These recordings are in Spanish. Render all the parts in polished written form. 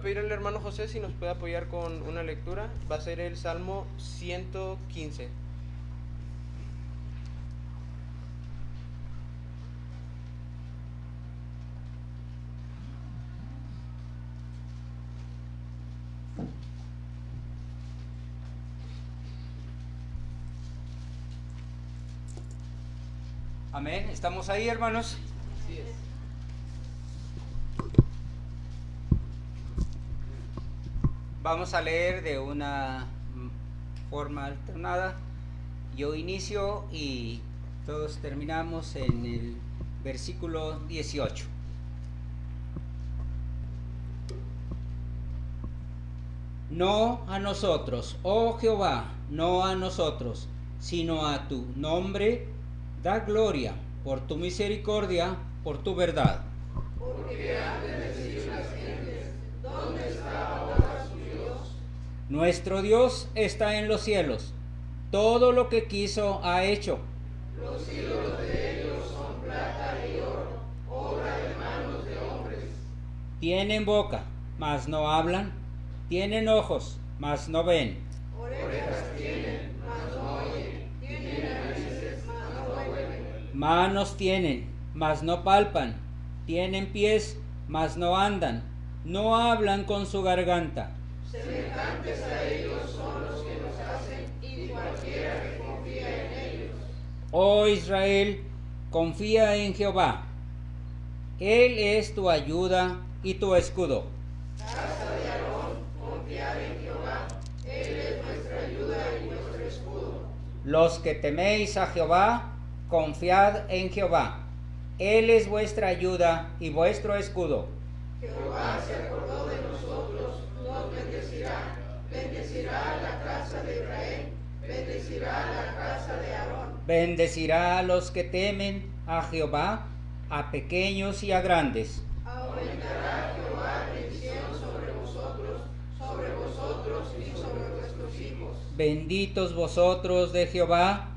a pedir al hermano José si nos puede apoyar con una lectura. Va a ser el Salmo 115. Amén. ¿Estamos ahí, hermanos? Así es. Vamos a leer de una forma alternada. Yo inicio y todos terminamos en el versículo 18. No a nosotros, oh Jehová, no a nosotros, sino a tu nombre da gloria por tu misericordia, por tu verdad. Porque han de decir las gentes, ¿dónde está ahora su Dios? Nuestro Dios está en los cielos, todo lo que quiso ha hecho. Los cielos de ellos son plata y oro, obra de manos de hombres. Tienen boca, mas no hablan, tienen ojos, mas no ven. Orejas tienen, mas no oyen. Tienen narices, mas no huelen. Manos tienen, mas no palpan, tienen pies, mas no andan, no hablan con su garganta. Semejantes a ellos son los que nos hacen, y cualquiera que confía en ellos. Oh Israel, confía en Jehová. Él es tu ayuda y tu escudo. Casa de Aarón, confiad en Jehová. Él es nuestra ayuda y nuestro escudo. Los que teméis a Jehová, confiad en Jehová. Él es vuestra ayuda y vuestro escudo. Jehová se acordó de nosotros, nos bendecirá. Bendecirá a la casa de Israel, bendecirá a la casa de Aarón. Bendecirá a los que temen a Jehová, a pequeños y a grandes. Aumentará Jehová bendición sobre vosotros y sobre vuestros hijos. Benditos vosotros de Jehová,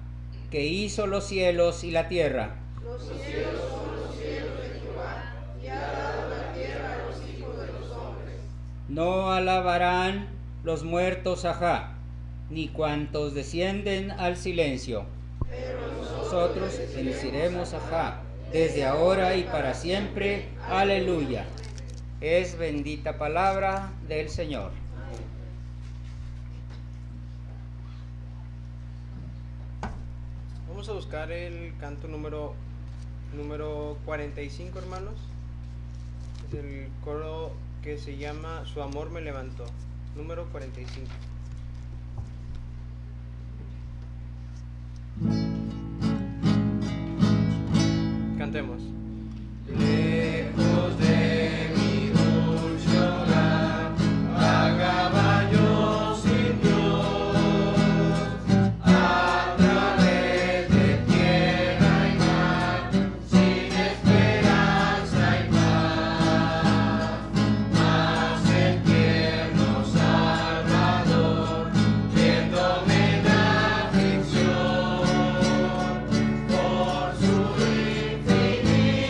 que hizo los cielos y la tierra. Los cielos son los cielos de Jehová, y ha dado la tierra a los hijos de los hombres. No alabarán los muertos ajá, ni cuantos descienden al silencio. Pero Nosotros bendeciremos ajá, desde ahora y para siempre. Aleluya. Es bendita palabra del Señor. Vamos a buscar el canto número 45, hermanos. Es el coro que se llama Su amor me levantó. Número 45. Cantemos. Lejos de mi dulce hogar, vagaba yo sin Dios, a través de tierra y mar, sin esperanza y paz. Mas el tierno Salvador, viéndome en aflicción, por su infinita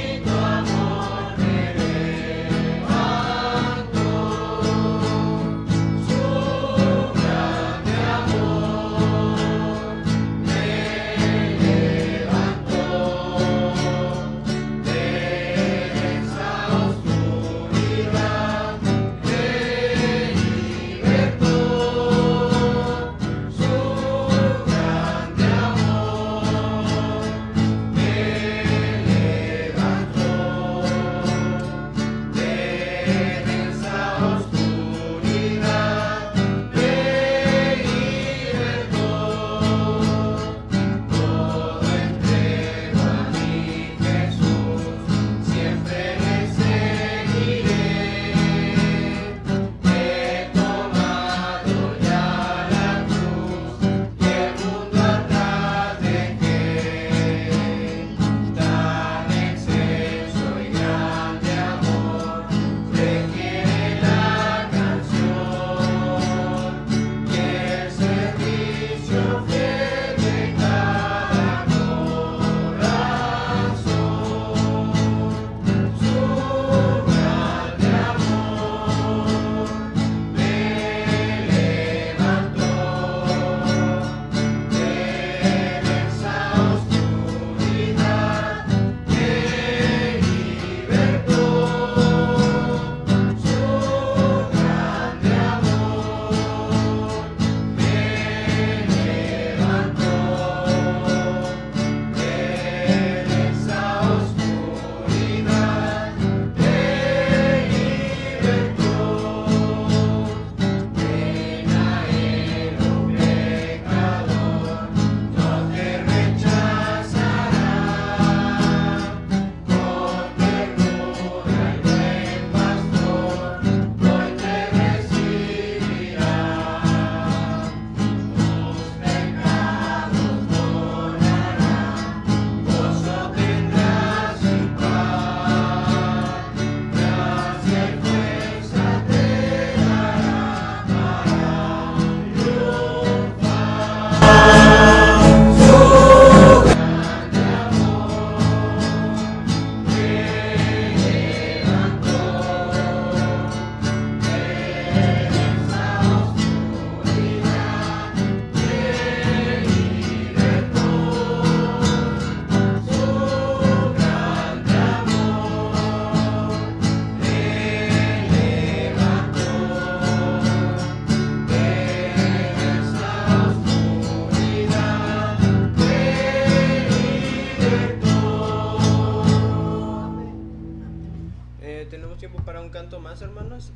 Tenemos tiempo para un canto más, hermanos.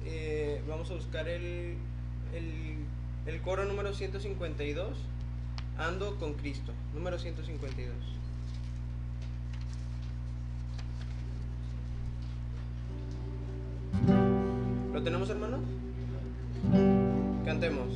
Vamos a buscar el coro número 152. Ando con Cristo. Número 152. ¿Lo tenemos, hermanos? Cantemos.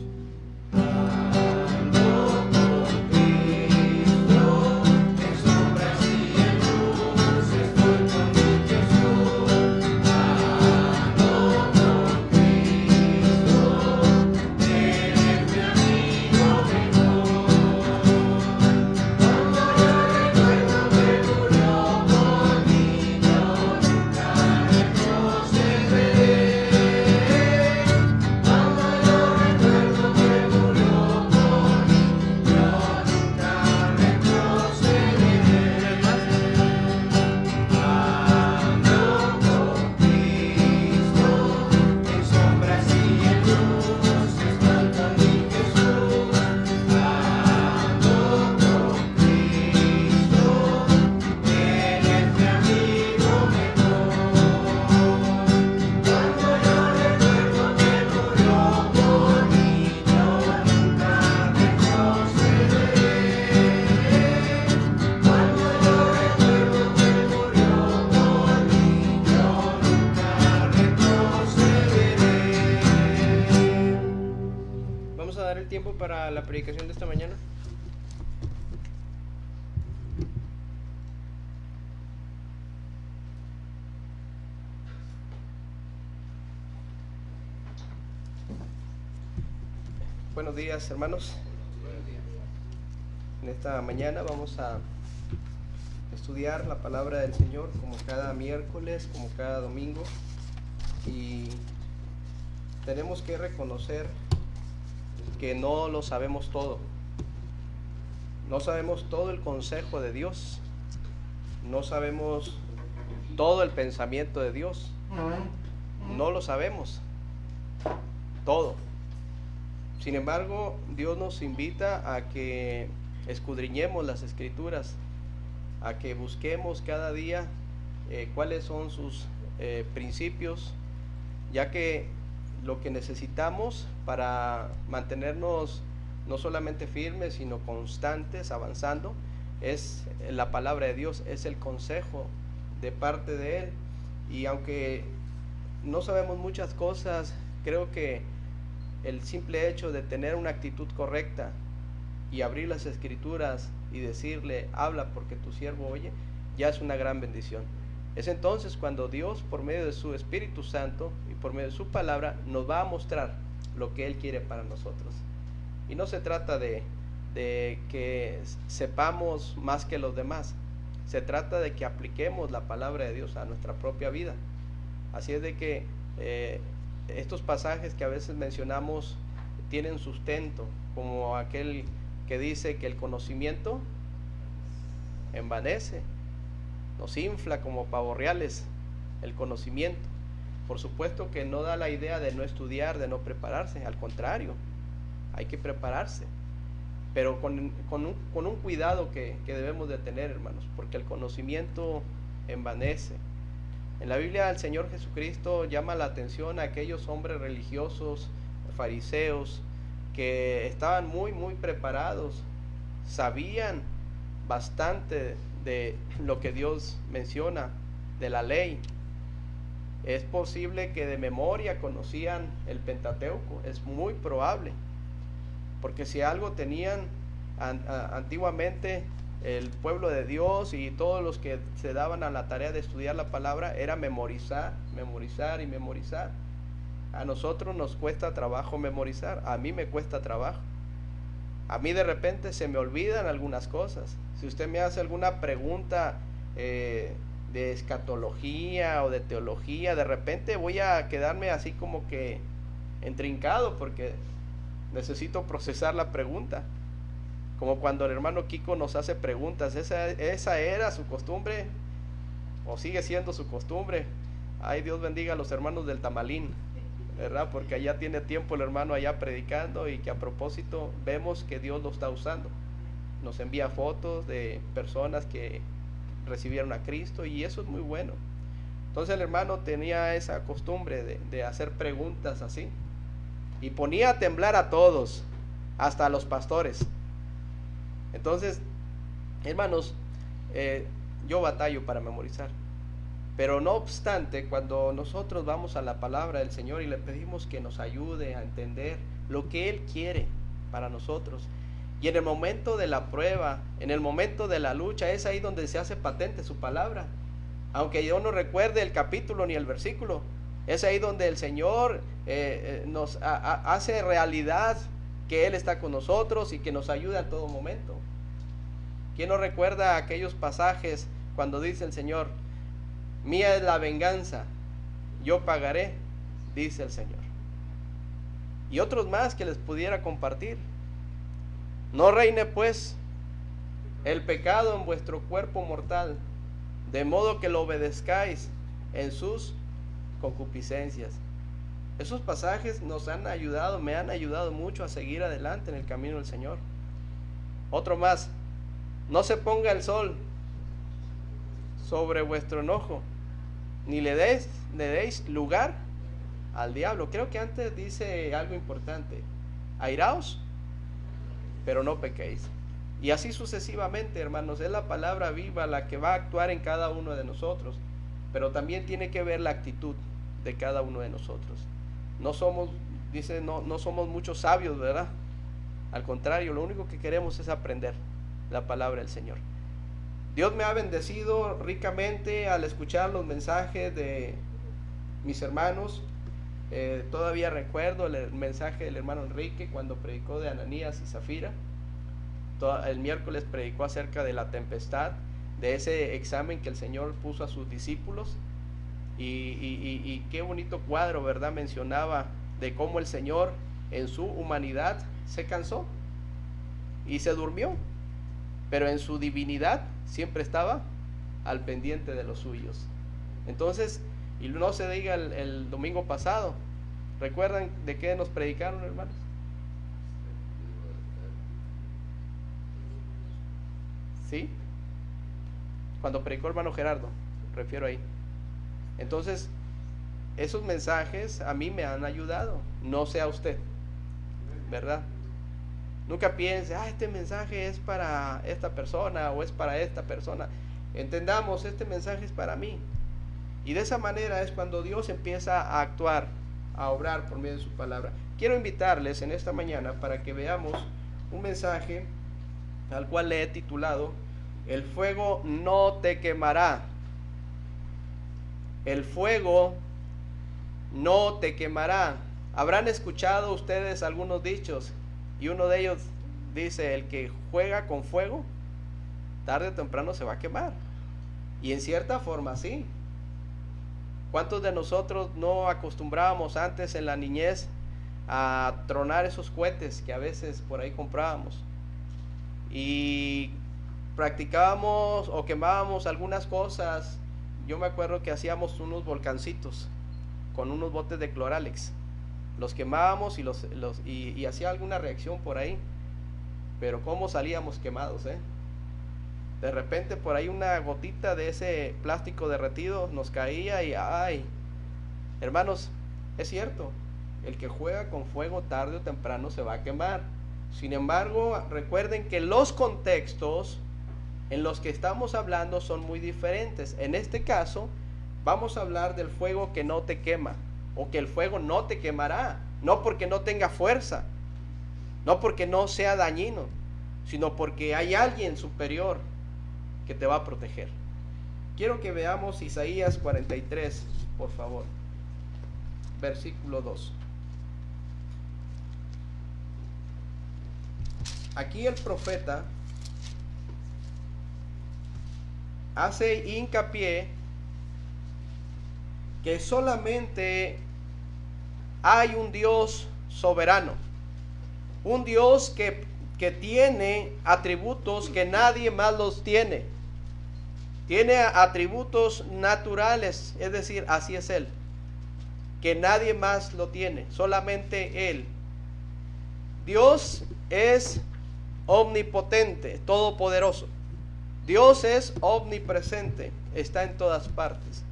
Tiempo para la predicación de esta mañana. Buenos días, hermanos. En esta mañana vamos a estudiar la palabra del Señor como cada miércoles, como cada domingo, y tenemos que reconocer que no lo sabemos todo. No sabemos todo el consejo de Dios. No sabemos todo el pensamiento de Dios. No lo sabemos todo. Sin embargo, Dios nos invita a que escudriñemos las Escrituras, a que busquemos cada día cuáles son sus principios, ya que lo que necesitamos para mantenernos no solamente firmes, sino constantes, avanzando, es la palabra de Dios, es el consejo de parte de Él. Y aunque no sabemos muchas cosas, creo que el simple hecho de tener una actitud correcta y abrir las Escrituras y decirle, habla porque tu siervo oye, ya es una gran bendición. Es entonces cuando Dios, por medio de su Espíritu Santo y por medio de su palabra, nos va a mostrar lo que Él quiere para nosotros. Y no se trata de que sepamos más que los demás. Se trata de que apliquemos la palabra de Dios a nuestra propia vida. Así es de que estos pasajes que a veces mencionamos tienen sustento, como aquel que dice que el conocimiento envanece. Nos infla como pavorreales el conocimiento. Por supuesto que no da la idea de no estudiar, de no prepararse. Al contrario, hay que prepararse. Pero con un cuidado que debemos de tener, hermanos, porque el conocimiento envanece. En la Biblia el Señor Jesucristo llama la atención a aquellos hombres religiosos, fariseos, que estaban muy preparados, sabían bastante de lo que Dios menciona, de la ley. Es posible que de memoria conocían el Pentateuco, es muy probable, porque si algo tenían antiguamente el pueblo de Dios y todos los que se daban a la tarea de estudiar la palabra, era memorizar. A nosotros nos cuesta trabajo memorizar, a mí me cuesta trabajo. A mí de repente se me olvidan algunas cosas. Si usted me hace alguna pregunta de escatología o de teología, de repente voy a quedarme así como que entrincado porque necesito procesar la pregunta. Como cuando el hermano Kiko nos hace preguntas, esa era su costumbre o sigue siendo su costumbre. Ay, Dios bendiga a los hermanos del Tamalín, ¿verdad? Porque allá tiene tiempo el hermano allá predicando, y que a propósito vemos que Dios lo está usando. Nos envía fotos de personas que recibieron a Cristo, y eso es muy bueno. Entonces el hermano tenía esa costumbre de hacer preguntas así, y ponía a temblar a todos, hasta a los pastores. Entonces, hermanos, yo batallo para memorizar, pero no obstante, cuando nosotros vamos a la palabra del Señor y le pedimos que nos ayude a entender lo que Él quiere para nosotros, y en el momento de la prueba, en el momento de la lucha, es ahí donde se hace patente su palabra. Aunque yo no recuerde el capítulo ni el versículo, es ahí donde el Señor nos hace realidad que Él está con nosotros y que nos ayuda en todo momento. ¿Quién no recuerda aquellos pasajes cuando dice el Señor: mía es la venganza, yo pagaré, dice el Señor? Y otros más que les pudiera compartir. No reine pues el pecado en vuestro cuerpo mortal, de modo que lo obedezcáis en sus concupiscencias. Esos pasajes nos han ayudado, me han ayudado mucho a seguir adelante en el camino del Señor. Otro más: no se ponga el sol sobre vuestro enojo, ni le deis lugar al diablo. Creo que antes dice algo importante: airaos, pero no pequéis. Y así sucesivamente, hermanos. Es la palabra viva la que va a actuar en cada uno de nosotros, pero también tiene que ver la actitud de cada uno de nosotros. No somos, dice, no somos muchos sabios, ¿verdad? Al contrario, lo único que queremos es aprender la palabra del Señor. Dios me ha bendecido ricamente al escuchar los mensajes de mis hermanos. Todavía recuerdo el mensaje del hermano Enrique cuando predicó de Ananías y Zafira. El miércoles predicó acerca de la tempestad, de ese examen que el Señor puso a sus discípulos, y qué bonito cuadro, ¿verdad? Mencionaba de cómo el Señor en su humanidad se cansó y se durmió, pero en su divinidad siempre estaba al pendiente de los suyos. Entonces, y no se diga el domingo pasado, ¿recuerdan de qué nos predicaron, hermanos? ¿Sí? Cuando predicó el hermano Gerardo, refiero ahí. Entonces, esos mensajes a mí me han ayudado, no sé a usted, ¿verdad? Nunca piense: este mensaje es para esta persona o es para esta persona. Entendamos, este mensaje es para mí. Y de esa manera es cuando Dios empieza a actuar, a obrar por medio de su palabra. Quiero invitarles en esta mañana para que veamos un mensaje al cual le he titulado: el fuego no te quemará. El fuego no te quemará. Habrán escuchado ustedes algunos dichos, y uno de ellos dice: el que juega con fuego, tarde o temprano se va a quemar. Y en cierta forma sí. ¿Cuántos de nosotros no acostumbrábamos antes en la niñez a tronar esos cohetes que a veces por ahí comprábamos? Y practicábamos o quemábamos algunas cosas. Yo me acuerdo que hacíamos unos volcancitos con unos botes de Cloralex. Los quemábamos y hacía alguna reacción por ahí. Pero cómo salíamos quemados, De repente por ahí una gotita de ese plástico derretido nos caía y ¡ay! Hermanos, es cierto, el que juega con fuego tarde o temprano se va a quemar. Sin embargo, recuerden que los contextos en los que estamos hablando son muy diferentes. En este caso, vamos a hablar del fuego que no te quema, o que el fuego no te quemará, no porque no tenga fuerza, no porque no sea dañino, sino porque hay alguien superior que te va a proteger. Quiero que veamos Isaías 43, por favor, versículo 2. Aquí el profeta hace hincapié que solamente hay un Dios soberano, un Dios que tiene atributos que nadie más los tiene. Tiene atributos naturales, es decir, así es Él, que nadie más lo tiene, solamente Él. Dios es omnipotente, todopoderoso. Dios es omnipresente, está en todas partes.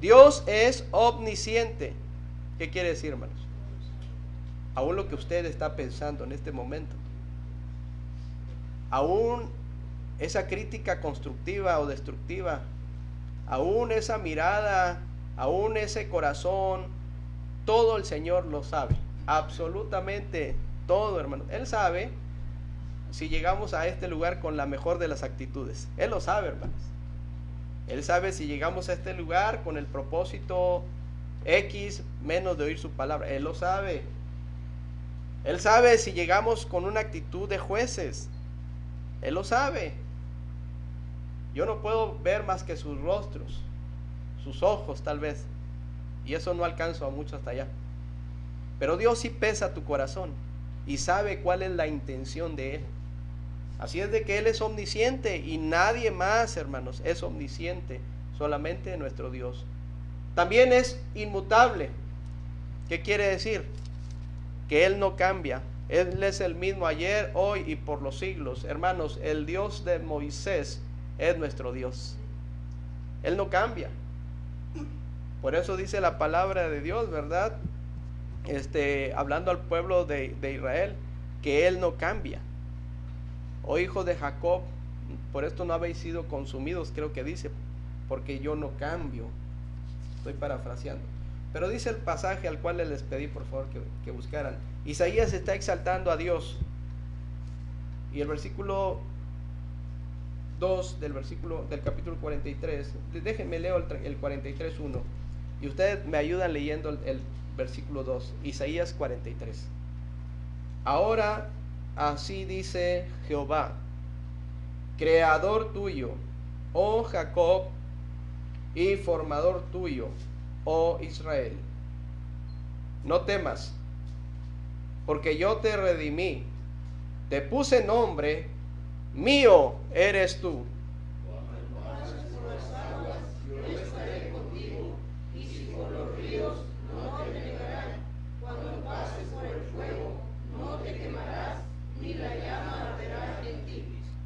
Dios es omnisciente. ¿Qué quiere decir, hermanos? Aún lo que usted está pensando en este momento, aún esa crítica constructiva o destructiva, aún esa mirada, aún ese corazón, todo el Señor lo sabe, absolutamente todo, hermano. Él sabe si llegamos a este lugar con la mejor de las actitudes. Él lo sabe, hermanos. Él sabe si llegamos a este lugar con el propósito X menos de oír su palabra. Él lo sabe. Él sabe si llegamos con una actitud de jueces. Él lo sabe. Yo no puedo ver más que sus rostros, sus ojos tal vez, y eso no alcanzo a mucho hasta allá. Pero Dios sí pesa tu corazón y sabe cuál es la intención de Él. Así es de que Él es omnisciente y nadie más, hermanos, es omnisciente, solamente nuestro Dios. También es inmutable. ¿Qué quiere decir? Que Él no cambia. Él es el mismo ayer, hoy y por los siglos. Hermanos, el Dios de Moisés es nuestro Dios. Él no cambia. Por eso dice la palabra de Dios, ¿verdad? Hablando al pueblo de Israel, que Él no cambia. Oh hijos de Jacob, por esto no habéis sido consumidos, creo que dice, porque yo no cambio. Estoy parafraseando. Pero dice el pasaje al cual les pedí por favor que buscaran. Isaías está exaltando a Dios. Y el versículo 2 del capítulo 43, déjenme leo el 43:1. Y ustedes me ayudan leyendo el versículo 2, Isaías 43. Ahora así dice Jehová, creador tuyo, oh Jacob, y formador tuyo, oh Israel. No temas, porque yo te redimí, te puse nombre, mío eres tú.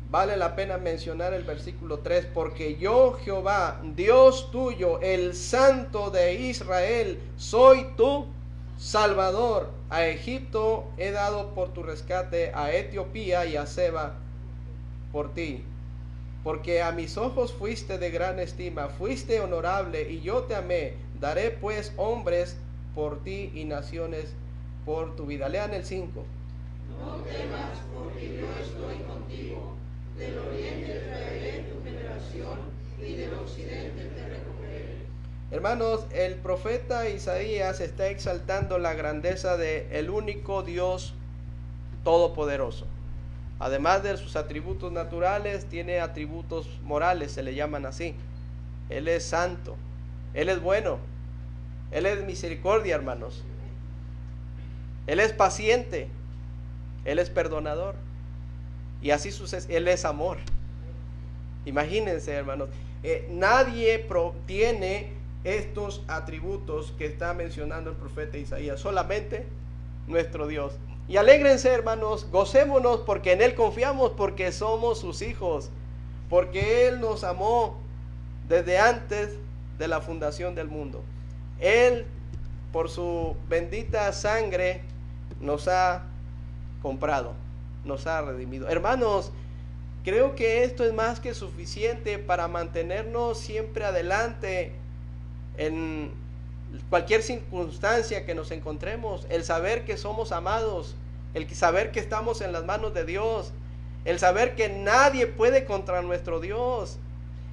Vale la pena mencionar el versículo 3, porque yo Jehová, Dios tuyo, el Santo de Israel, soy tu Salvador. A Egipto he dado por tu rescate, a Etiopía y a Seba por ti. Porque a mis ojos fuiste de gran estima, fuiste honorable y yo te amé. Daré pues hombres por ti y naciones por tu vida. Lean el 5. No temas, porque yo estoy contigo. Del oriente traeré tu generación y del occidente te recogeré. Hermanos, el profeta Isaías está exaltando la grandeza de el único Dios todopoderoso. Además de sus atributos naturales, tiene atributos morales, se le llaman así. Él es santo, Él es bueno, Él es misericordia, hermanos. Él es paciente, Él es perdonador. Y así sucede, Él es amor. Imagínense, hermanos, nadie tiene estos atributos que está mencionando el profeta Isaías, solamente nuestro Dios. Y alégrense, hermanos, gocémonos porque en Él confiamos, porque somos sus hijos, porque Él nos amó desde antes de la fundación del mundo. Él, por su bendita sangre, nos ha comprado, nos ha redimido. Hermanos, creo que esto es más que suficiente para mantenernos siempre adelante en cualquier circunstancia que nos encontremos. El saber que somos amados, el saber que estamos en las manos de Dios, el saber que nadie puede contra nuestro Dios,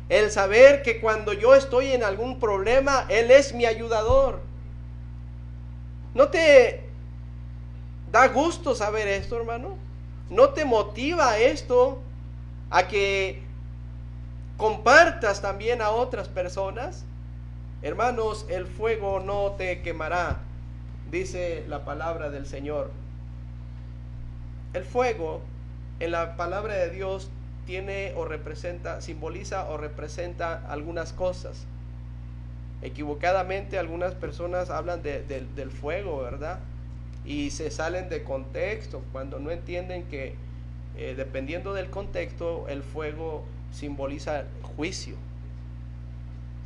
el saber que cuando yo estoy en algún problema, Él es mi ayudador. ¿No te da gusto saber esto, hermano? ¿No te motiva esto a que compartas también a otras personas? Hermanos, el fuego no te quemará, dice la palabra del Señor. El fuego en la palabra de Dios tiene o representa, simboliza o representa algunas cosas. Equivocadamente algunas personas hablan del fuego, ¿verdad? Y se salen de contexto cuando no entienden que dependiendo del contexto el fuego simboliza juicio,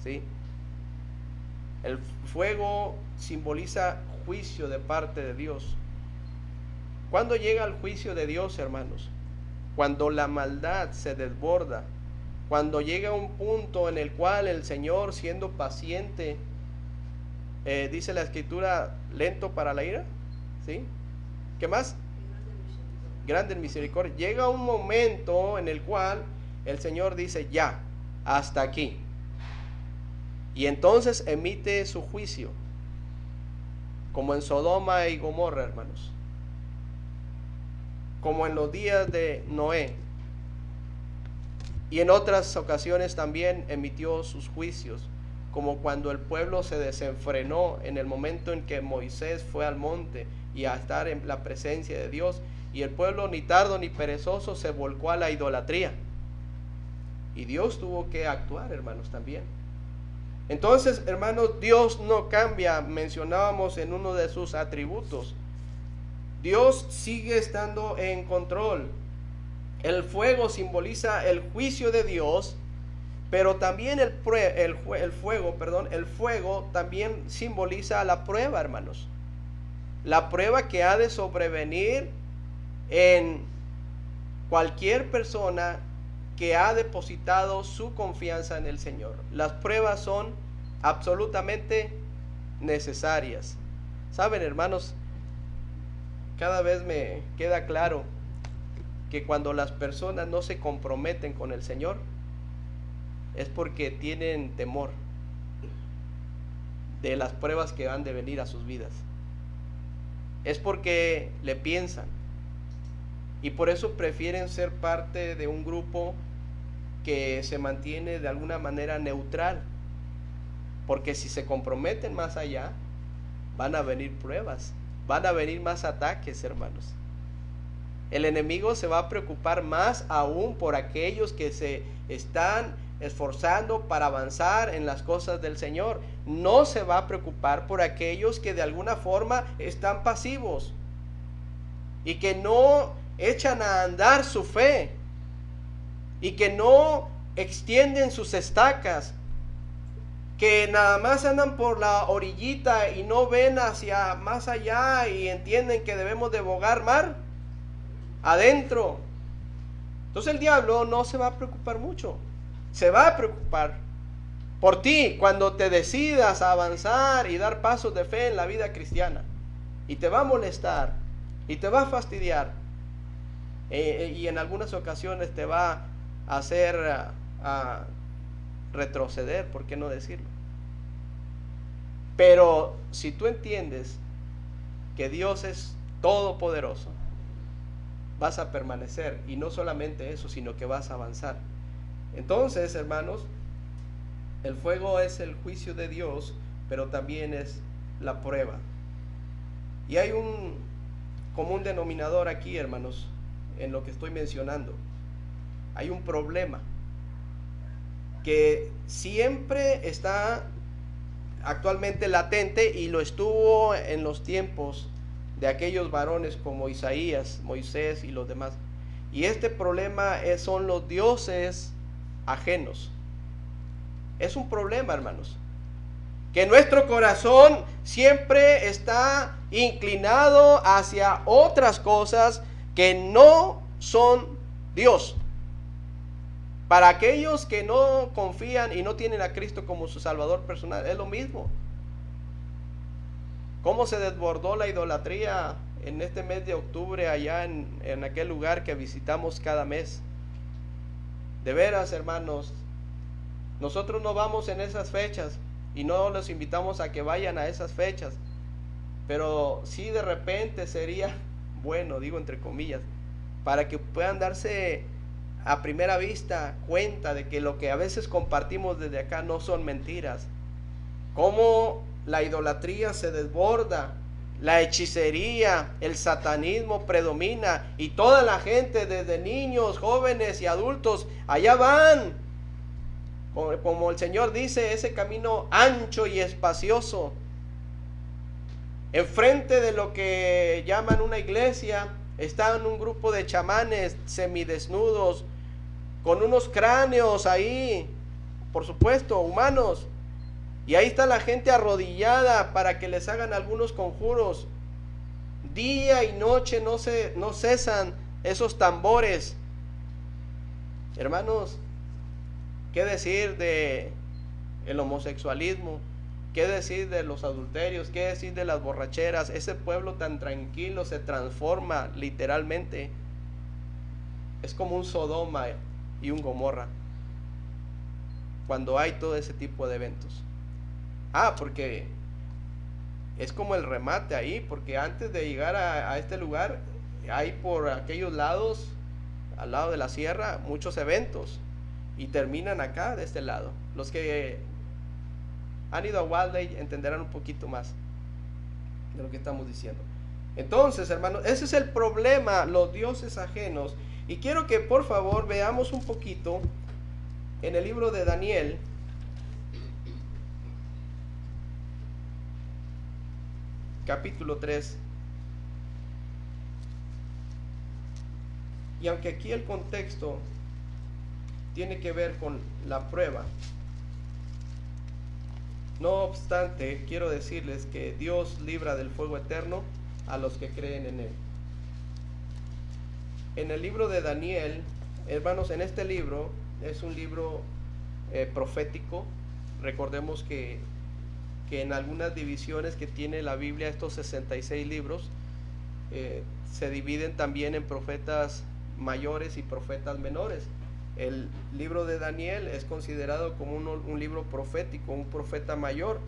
¿sí? El fuego simboliza juicio de parte de Dios. ¿Cuándo llega el juicio de Dios, hermanos? Cuando la maldad se desborda, cuando llega un punto en el cual el Señor, siendo paciente, dice la Escritura, lento para la ira, ¿sí? ¿Qué más? Grande en misericordia. Llega un momento en el cual el Señor dice, ya, hasta aquí. Y entonces emite su juicio, como en Sodoma y Gomorra, hermanos, como en los días de Noé. Y en otras ocasiones también emitió sus juicios, como cuando el pueblo se desenfrenó en el momento en que Moisés fue al monte y a estar en la presencia de Dios, y el pueblo ni tardo ni perezoso se volcó a la idolatría. Y Dios tuvo que actuar, hermanos, también. Entonces, hermanos, Dios no cambia. Mencionábamos en uno de sus atributos, Dios sigue estando en control. El fuego simboliza el juicio de Dios, pero también el fuego también simboliza la prueba, hermanos. La prueba que ha de sobrevenir en cualquier persona que ha depositado su confianza en el Señor. Las pruebas son absolutamente necesarias. Saben, hermanos, cada vez me queda claro que cuando las personas no se comprometen con el Señor es porque tienen temor de las pruebas que van de venir a sus vidas. Es porque le piensan y por eso prefieren ser parte de un grupo que se mantiene de alguna manera neutral, porque si se comprometen más allá van a venir pruebas, van a venir más ataques, hermanos. El enemigo se va a preocupar más aún por aquellos que se están esforzando para avanzar en las cosas del Señor. No se va a preocupar por aquellos que de alguna forma están pasivos y que no echan a andar su fe y que no extienden sus estacas, que nada más andan por la orillita y no ven hacia más allá y entienden que debemos de bogar mar adentro. Entonces el diablo no se va a preocupar mucho, se va a preocupar por ti cuando te decidas a avanzar y dar pasos de fe en la vida cristiana, y te va a molestar y te va a fastidiar, y en algunas ocasiones te va a hacer a retroceder, ¿por qué no decirlo? Pero si tú entiendes que Dios es todopoderoso, vas a permanecer, y no solamente eso, sino que vas a avanzar. Entonces, hermanos, el fuego es el juicio de Dios, pero también es la prueba. Y hay un común denominador aquí, hermanos, en lo que estoy mencionando. Hay un problema que siempre está actualmente latente, y lo estuvo en los tiempos de aquellos varones como Isaías, Moisés y los demás. Y este problema son los dioses ajenos. Es un problema, hermanos, que nuestro corazón siempre está inclinado hacia otras cosas que no son Dios. Para aquellos que no confían y no tienen a Cristo como su Salvador personal, es lo mismo. ¿Cómo se desbordó la idolatría en este mes de octubre allá en aquel lugar que visitamos cada mes? De veras, hermanos, nosotros no vamos en esas fechas y no los invitamos a que vayan a esas fechas, pero sí de repente sería bueno, digo entre comillas, para que puedan darse a primera vista cuenta de que lo que a veces compartimos desde acá no son mentiras. Cómo la idolatría se desborda, la hechicería, el satanismo predomina, y toda la gente, desde niños, jóvenes y adultos, allá van, como el Señor dice, ese camino ancho y espacioso, enfrente de lo que llaman una iglesia, están un grupo de chamanes semidesnudos, con unos cráneos ahí, por supuesto, humanos, Y ahí está la gente arrodillada para que les hagan algunos conjuros. Día y noche no cesan esos tambores. Hermanos, ¿qué decir de el homosexualismo? ¿Qué decir de los adulterios? ¿Qué decir de las borracheras? Ese pueblo tan tranquilo se transforma literalmente. Es como un Sodoma y un Gomorra cuando hay todo ese tipo de eventos. Porque es como el remate ahí, porque antes de llegar a este lugar, hay por aquellos lados, al lado de la sierra, muchos eventos, y terminan acá, de este lado. Los que han ido a Wildey entenderán un poquito más de lo que estamos diciendo. Entonces, hermanos, ese es el problema, los dioses ajenos. Y quiero que por favor veamos un poquito en el libro de Daniel, capítulo 3. Y aunque aquí el contexto tiene que ver con la prueba, no obstante, quiero decirles que Dios libra del fuego eterno a los que creen en Él. En el libro de Daniel, hermanos, en este libro es un libro profético. Recordemos que en algunas divisiones que tiene la Biblia, estos 66 libros, se dividen también en profetas mayores y profetas menores. El libro de Daniel es considerado como un libro profético, un profeta mayor,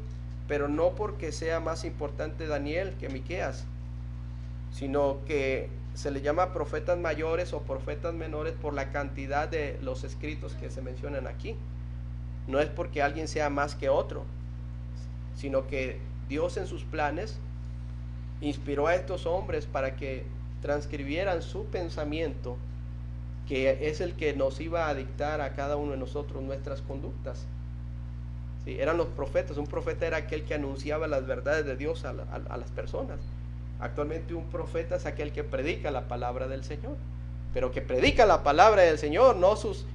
pero no porque sea más importante Daniel que Miqueas, sino que se le llama profetas mayores o profetas menores por la cantidad de los escritos que se mencionan aquí. No es porque alguien sea más que otro, sino que Dios en sus planes inspiró a estos hombres para que transcribieran su pensamiento, que es el que nos iba a dictar a cada uno de nosotros nuestras conductas. Sí, eran los profetas. Un profeta era aquel que anunciaba las verdades de Dios a las personas. Actualmente un profeta es aquel que predica la palabra del Señor, pero que predica la palabra del Señor, no sus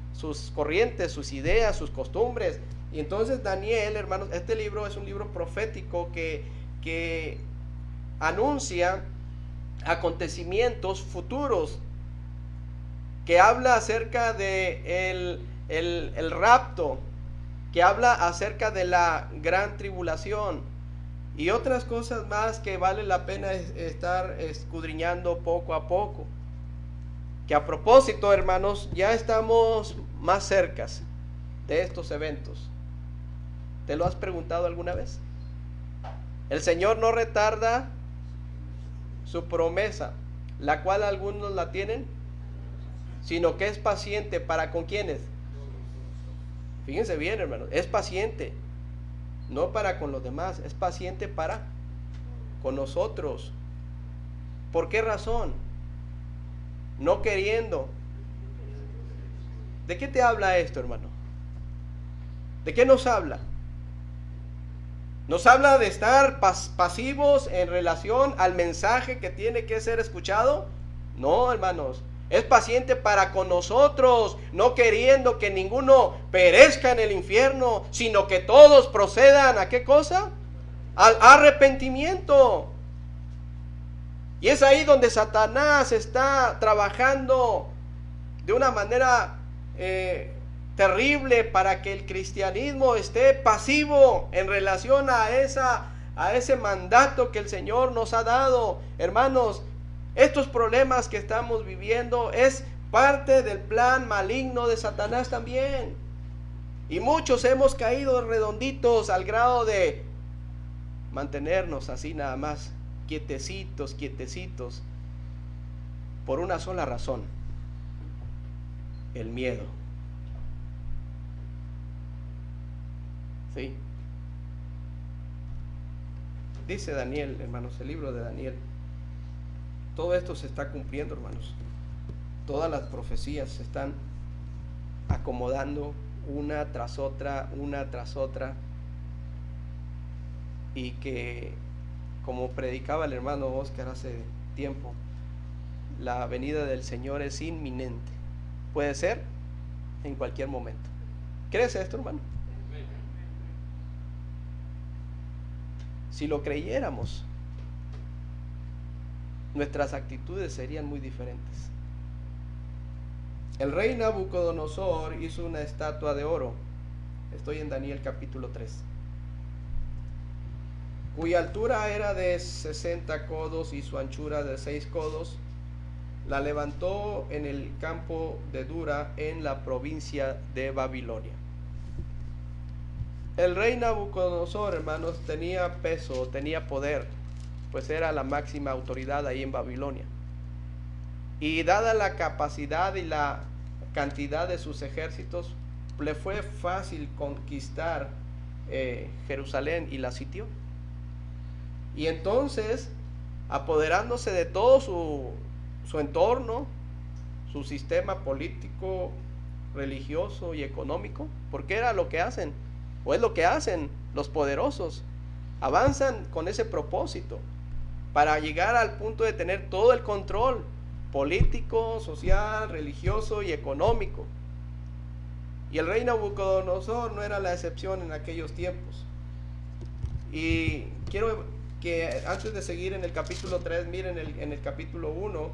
corrientes, sus ideas, sus costumbres. Y entonces Daniel, hermanos, este libro es un libro profético que anuncia acontecimientos futuros, que habla acerca de el rapto, que habla acerca de la gran tribulación y otras cosas más que vale la pena estar escudriñando poco a poco. Que a propósito, hermanos, ya estamos más cerca de estos eventos. ¿Te lo has preguntado alguna vez? El Señor no retarda su promesa, la cual algunos la tienen, sino que es paciente para con quienes. Fíjense bien, hermanos, es paciente, no para con los demás, es paciente para con nosotros. ¿Por qué razón? No queriendo. ¿De qué te habla esto, hermano? ¿De qué nos habla? ¿Nos habla de estar pasivos en relación al mensaje que tiene que ser escuchado? No, hermanos. Es paciente para con nosotros, no queriendo que ninguno perezca en el infierno, sino que todos procedan ¿a qué cosa? Al arrepentimiento. Y es ahí donde Satanás está trabajando de una manera terrible para que el cristianismo esté pasivo en relación a ese mandato que el Señor nos ha dado. Hermanos, estos problemas que estamos viviendo es parte del plan maligno de Satanás también. Y muchos hemos caído redonditos al grado de mantenernos así nada más, quietecitos, por una sola razón: el miedo. ¿Sí? Dice Daniel, hermanos, el libro de Daniel. Todo esto se está cumpliendo, hermanos. Todas las profecías se están acomodando una tras otra. Y que, como predicaba el hermano Oscar hace tiempo, la venida del Señor es inminente. Puede ser en cualquier momento. ¿Crees esto, hermano? si lo creyéramos, nuestras actitudes serían muy diferentes. El rey Nabucodonosor hizo una estatua de oro. Estoy en Daniel capítulo 3. Cuya altura era de 60 codos y su anchura de 6 codos. La levantó en el campo de Dura, en la provincia de Babilonia. El rey Nabucodonosor, hermanos, tenía peso, tenía poder, pues era la máxima autoridad ahí en Babilonia. Y dada la capacidad y la cantidad de sus ejércitos, le fue fácil conquistar Jerusalén y la sitió. Y entonces, apoderándose de todo su entorno, su sistema político, religioso y económico, porque era lo que hacen, o es lo que hacen los poderosos, avanzan con ese propósito, para llegar al punto de tener todo el control político, social, religioso y económico. Y el rey Nabucodonosor no era la excepción en aquellos tiempos. Y quiero que antes de seguir en el capítulo 3, miren en el capítulo 1,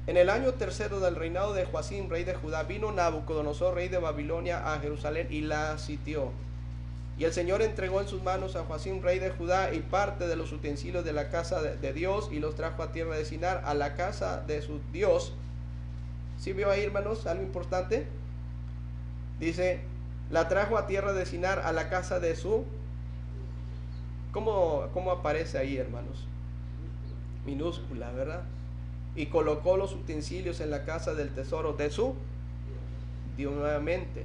en el año tercero del reinado de Joacim, rey de Judá, vino Nabucodonosor, rey de Babilonia, a Jerusalén y la sitió. Y el Señor entregó en sus manos a Joacim, rey de Judá, y parte de los utensilios de la casa de Dios, y los trajo a tierra de Sinar, a la casa de su Dios. ¿Sí vio ahí, hermanos, algo importante? Dice, la trajo a tierra de Sinar, a la casa de su... ¿Cómo aparece ahí, hermanos? Minúscula, ¿verdad? Y colocó los utensilios en la casa del tesoro de su Dios nuevamente.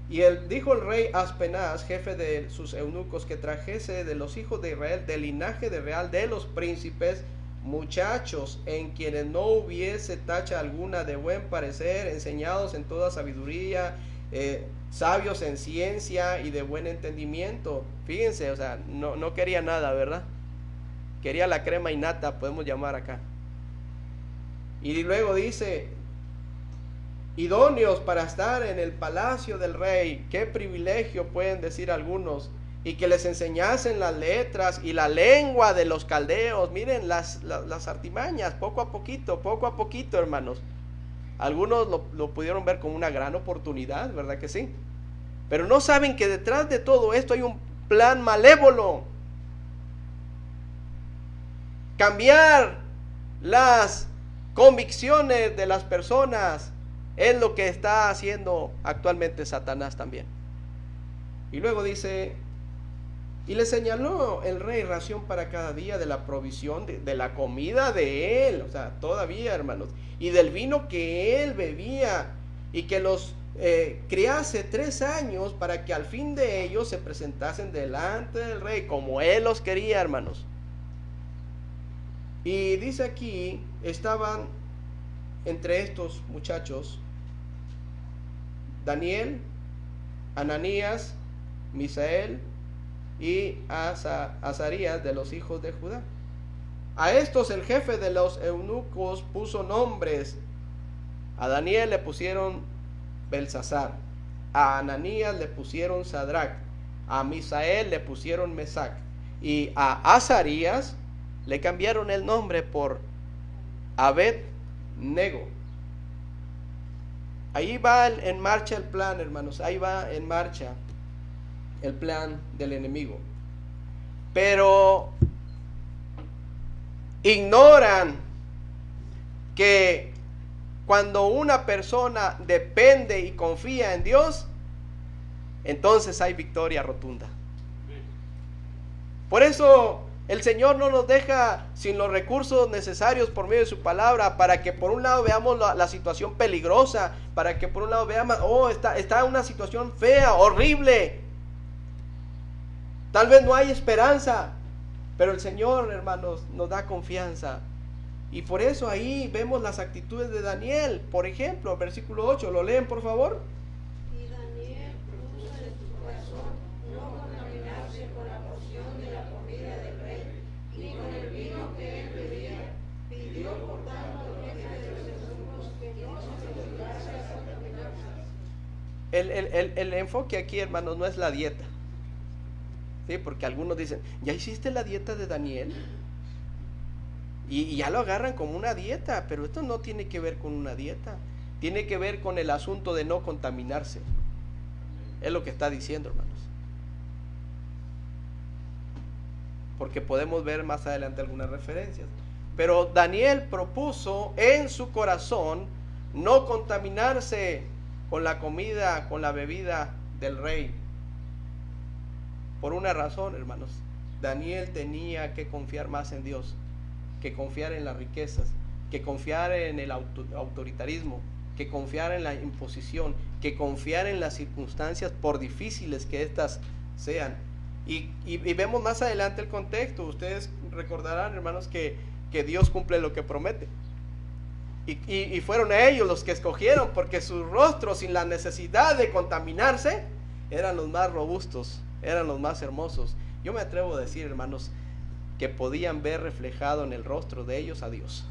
Y dijo el rey Aspenaz, jefe de sus eunucos, que trajese de los hijos de Israel, del linaje de real de los príncipes, muchachos en quienes no hubiese tacha alguna, de buen parecer, enseñados en toda sabiduría, sabios en ciencia y de buen entendimiento. Fíjense, o sea, no quería nada, ¿verdad? Quería la crema innata, podemos llamar acá. Y luego dice, idóneos para estar en el palacio del rey. Qué privilegio, pueden decir algunos. Y que les enseñasen las letras y la lengua de los caldeos. Miren las artimañas, poco a poquito, hermanos. Algunos lo pudieron ver como una gran oportunidad, ¿verdad que sí? Pero no saben que detrás de todo esto hay un plan malévolo. Cambiar las convicciones de las personas es lo que está haciendo actualmente Satanás también. Y luego dice, y le señaló el rey ración para cada día de la provisión de la comida de él, o sea, todavía, hermanos, y del vino que él bebía, y que los criase 3 años, para que al fin de ellos se presentasen delante del rey como él los quería, hermanos. Y dice aquí, estaban entre estos muchachos Daniel, Ananías, Misael y Azarías, de los hijos de Judá. A estos el jefe de los eunucos puso nombres. A Daniel le pusieron Belsasar, a Ananías le pusieron Sadrach, a Misael le pusieron Mesac, y a Azarías le cambiaron el nombre por Abed-Nego. Ahí va en marcha el plan, hermanos. Ahí va en marcha el plan del enemigo. Pero ignoran que cuando una persona depende y confía en Dios, entonces hay victoria rotunda. Por eso el Señor no nos deja sin los recursos necesarios por medio de su palabra, para que por un lado veamos la situación peligrosa, para que por un lado veamos, está una situación fea, horrible, tal vez no hay esperanza, pero el Señor, hermanos, nos da confianza. Y por eso ahí vemos las actitudes de Daniel. Por ejemplo, versículo 8, ¿lo leen por favor? Y Daniel puso en su corazón no contaminarse con la porción de la comida del rey, ni con el vino que él bebía. Pidió por tanto al jefe de los eunucos que no se obligase a contaminarse. El enfoque aquí, hermanos, no es la dieta. Sí, porque algunos dicen, ¿ya hiciste la dieta de Daniel? Y ya lo agarran como una dieta, pero esto no tiene que ver con una dieta. Tiene que ver con el asunto de no contaminarse. Es lo que está diciendo, hermanos. Porque podemos ver más adelante algunas referencias. Pero Daniel propuso en su corazón no contaminarse con la comida, con la bebida del rey. Por una razón, hermanos. Daniel tenía que confiar más en Dios, que confiar en las riquezas, que confiar en el autoritarismo, que confiar en la imposición, que confiar en las circunstancias por difíciles que éstas sean. Y vemos más adelante el contexto. Ustedes recordarán, hermanos, que Dios cumple lo que promete. Y fueron ellos los que escogieron, porque sus rostros, sin la necesidad de contaminarse, eran los más robustos, eran los más hermosos. Yo me atrevo a decir, hermanos, que podían ver reflejado en el rostro de ellos a Dios.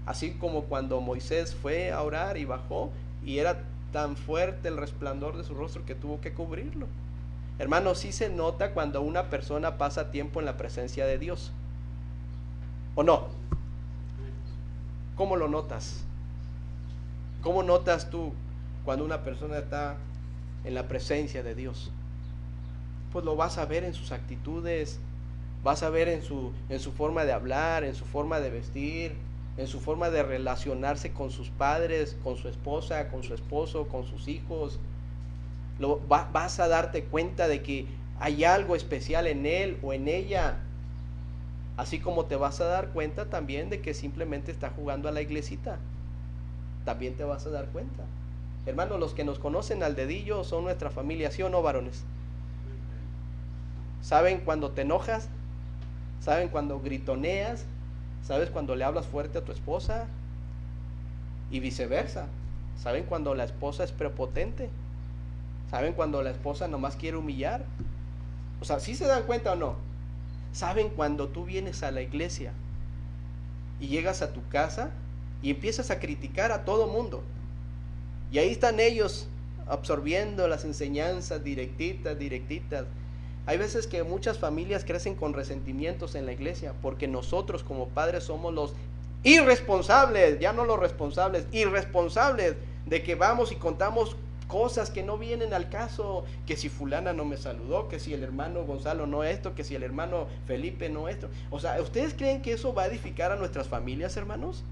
Así como cuando Moisés fue a orar y bajó, y era tan fuerte el resplandor de su rostro que tuvo que cubrirlo. Hermanos, sí se nota cuando una persona pasa tiempo en la presencia de Dios, ¿o no? ¿Cómo lo notas? ¿Cómo notas tú cuando una persona está en la presencia de Dios? Pues lo vas a ver en sus actitudes, vas a ver en su forma de hablar, en su forma de vestir, en su forma de relacionarse con sus padres, con su esposa, con su esposo, con sus hijos. Vas a darte cuenta de que hay algo especial en él o en ella. Así como te vas a dar cuenta también de que simplemente está jugando a la iglesita. También te vas a dar cuenta. Hermanos, los que nos conocen al dedillo son nuestra familia, ¿sí o no, varones? ¿Saben cuando te enojas? ¿Saben cuando gritoneas? ¿Sabes cuando le hablas fuerte a tu esposa? Y viceversa. ¿Saben cuando la esposa es prepotente? ¿Saben cuando la esposa nomás quiere humillar? O sea, ¿sí se dan cuenta o no? ¿Saben cuando tú vienes a la iglesia y llegas a tu casa y empiezas a criticar a todo mundo? Y ahí están ellos absorbiendo las enseñanzas directitas. Hay veces que muchas familias crecen con resentimientos en la iglesia porque nosotros como padres somos los irresponsables, ya no los responsables, irresponsables de que vamos y contamos cosas que no vienen al caso, que si fulana no me saludó, que si el hermano Gonzalo no esto, que si el hermano Felipe no esto. O sea, ¿ustedes creen que eso va a edificar a nuestras familias, hermanos?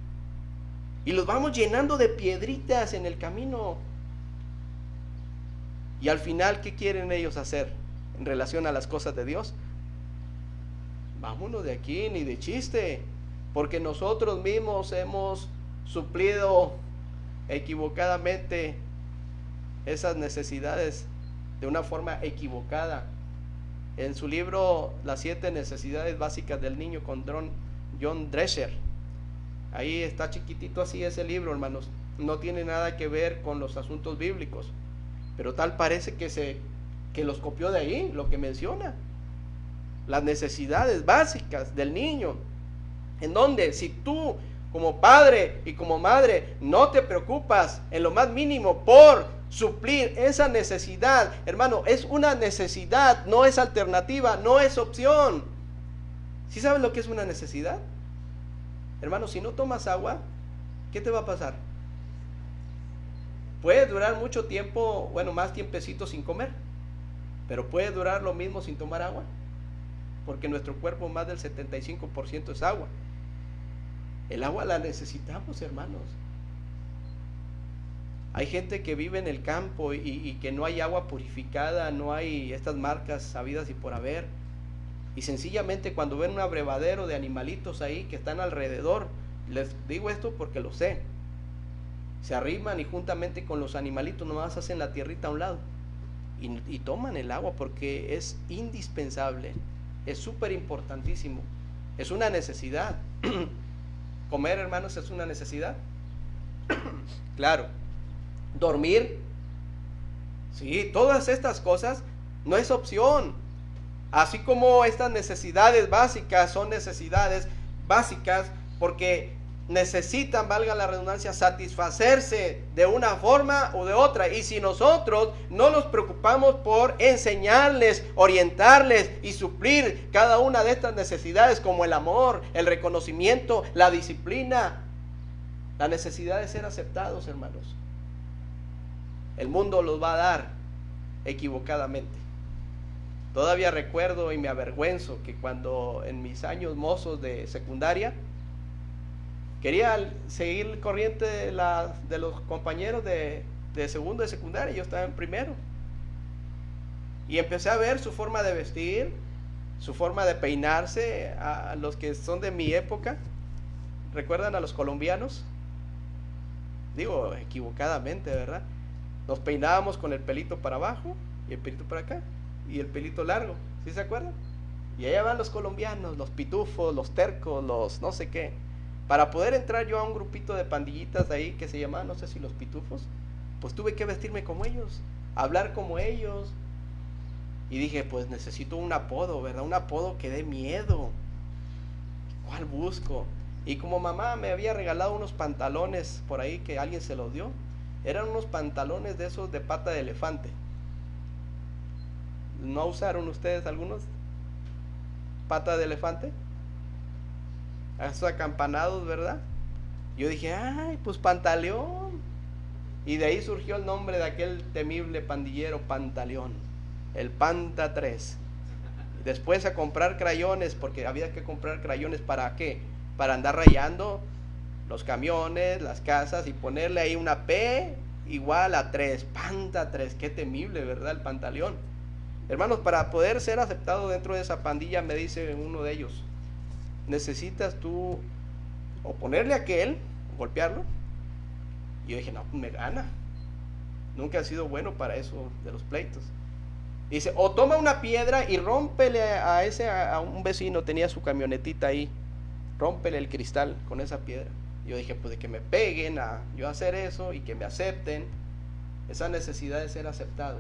Y los vamos llenando de piedritas en el camino. Y al final, ¿qué quieren ellos hacer en relación a las cosas de Dios? Vámonos de aquí, ni de chiste, porque nosotros mismos hemos suplido equivocadamente esas necesidades de una forma equivocada. En su libro Las 7 necesidades básicas del niño con John Drescher, ahí está chiquitito así ese libro, hermanos. No tiene nada que ver con los asuntos bíblicos, pero tal parece que los copió de ahí, lo que menciona. Las necesidades básicas del niño, en donde si tú como padre y como madre no te preocupas en lo más mínimo por suplir esa necesidad, hermano, es una necesidad, no es alternativa, no es opción. ¿Sí sabes lo que es una necesidad? Hermano, si no tomas agua, ¿qué te va a pasar? Puede durar mucho tiempo, bueno, más tiempecito sin comer, pero puede durar lo mismo sin tomar agua, porque nuestro cuerpo más del 75% es agua. El agua la necesitamos, hermanos. Hay gente que vive en el campo y que no hay agua purificada, no hay estas marcas sabidas y por haber. Y sencillamente cuando ven un abrevadero de animalitos ahí que están alrededor, les digo esto porque lo sé, se arriman y juntamente con los animalitos nomás hacen la tierrita a un lado y toman el agua porque es indispensable, es súper importantísimo, es una necesidad. Comer, hermanos, es una necesidad. Claro. Dormir, sí, todas estas cosas no es opción. Así como estas necesidades básicas son necesidades básicas porque necesitan, valga la redundancia, satisfacerse de una forma o de otra. Y si nosotros no nos preocupamos por enseñarles, orientarles y suplir cada una de estas necesidades, como el amor, el reconocimiento, la disciplina, la necesidad de ser aceptados, hermanos, el mundo los va a dar equivocadamente. Todavía recuerdo y me avergüenzo que cuando en mis años mozos de secundaria quería seguir corriente de los compañeros de segundo de secundaria. Yo estaba en primero y empecé a ver su forma de vestir, su forma de peinarse. A los que son de mi época, ¿recuerdan a los colombianos? Digo, equivocadamente, ¿verdad? Nos peinábamos con el pelito para abajo y el pelito para acá y el pelito largo, ¿sí se acuerdan? Y allá van los colombianos, los pitufos, los tercos, los no sé qué. Para poder entrar yo a un grupito de pandillitas de ahí que se llamaban, no sé si los pitufos, pues tuve que vestirme como ellos, hablar como ellos. Y dije, pues necesito un apodo, ¿verdad? Un apodo que dé miedo. ¿Cuál busco? Y como mamá me había regalado unos pantalones por ahí que alguien se los dio, eran unos pantalones de esos de pata de elefante. ¿No usaron ustedes algunos? ¿Pata de elefante? Esos acampanados, ¿verdad? Yo dije, ay, pues Pantaleón. Y de ahí surgió el nombre de aquel temible pandillero, Pantaleón, el Panta 3. Después a comprar crayones, porque había que comprar crayones. ¿Para qué? Para andar rayando los camiones, las casas, y ponerle ahí una P igual a 3, Panta 3. Qué temible, ¿verdad? El Pantaleón. Hermanos, para poder ser aceptado dentro de esa pandilla, me dice uno de ellos, necesitas tú o ponerle a aquel, golpearlo. Y yo dije, no, me gana. Nunca he sido bueno para eso de los pleitos. Dice, o toma una piedra y rómpele a un vecino, tenía su camionetita ahí, rómpele el cristal con esa piedra. Yo dije, pues de que me peguen a yo hacer eso y que me acepten, esa necesidad de ser aceptado,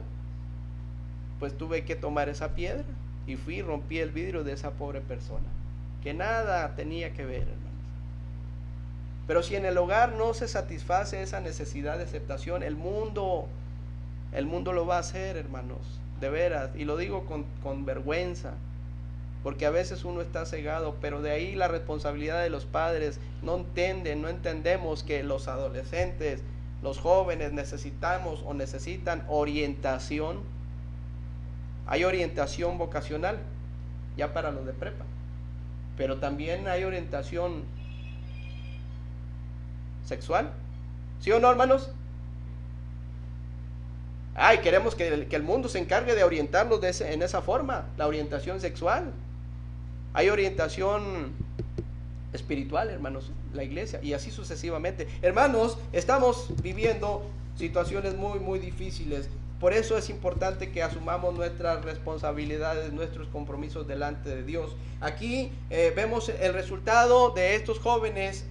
pues tuve que tomar esa piedra y fui y rompí el vidrio de esa pobre persona, que nada tenía que ver, hermanos. Pero si en el hogar no se satisface esa necesidad de aceptación, el mundo lo va a hacer, hermanos, de veras. Y lo digo con vergüenza, porque a veces uno está cegado, pero de ahí la responsabilidad de los padres. No entendemos que los adolescentes, los jóvenes necesitan orientación. Hay orientación vocacional, ya para los de prepa, pero también hay orientación sexual, ¿sí o no, hermanos? Queremos que el mundo se encargue de orientarnos en esa forma, la orientación sexual. Hay orientación espiritual, hermanos, la iglesia, y así sucesivamente. Hermanos, estamos viviendo situaciones muy, muy difíciles. Por eso es importante que asumamos nuestras responsabilidades, nuestros compromisos delante de Dios. Aquí vemos el resultado de estos jóvenes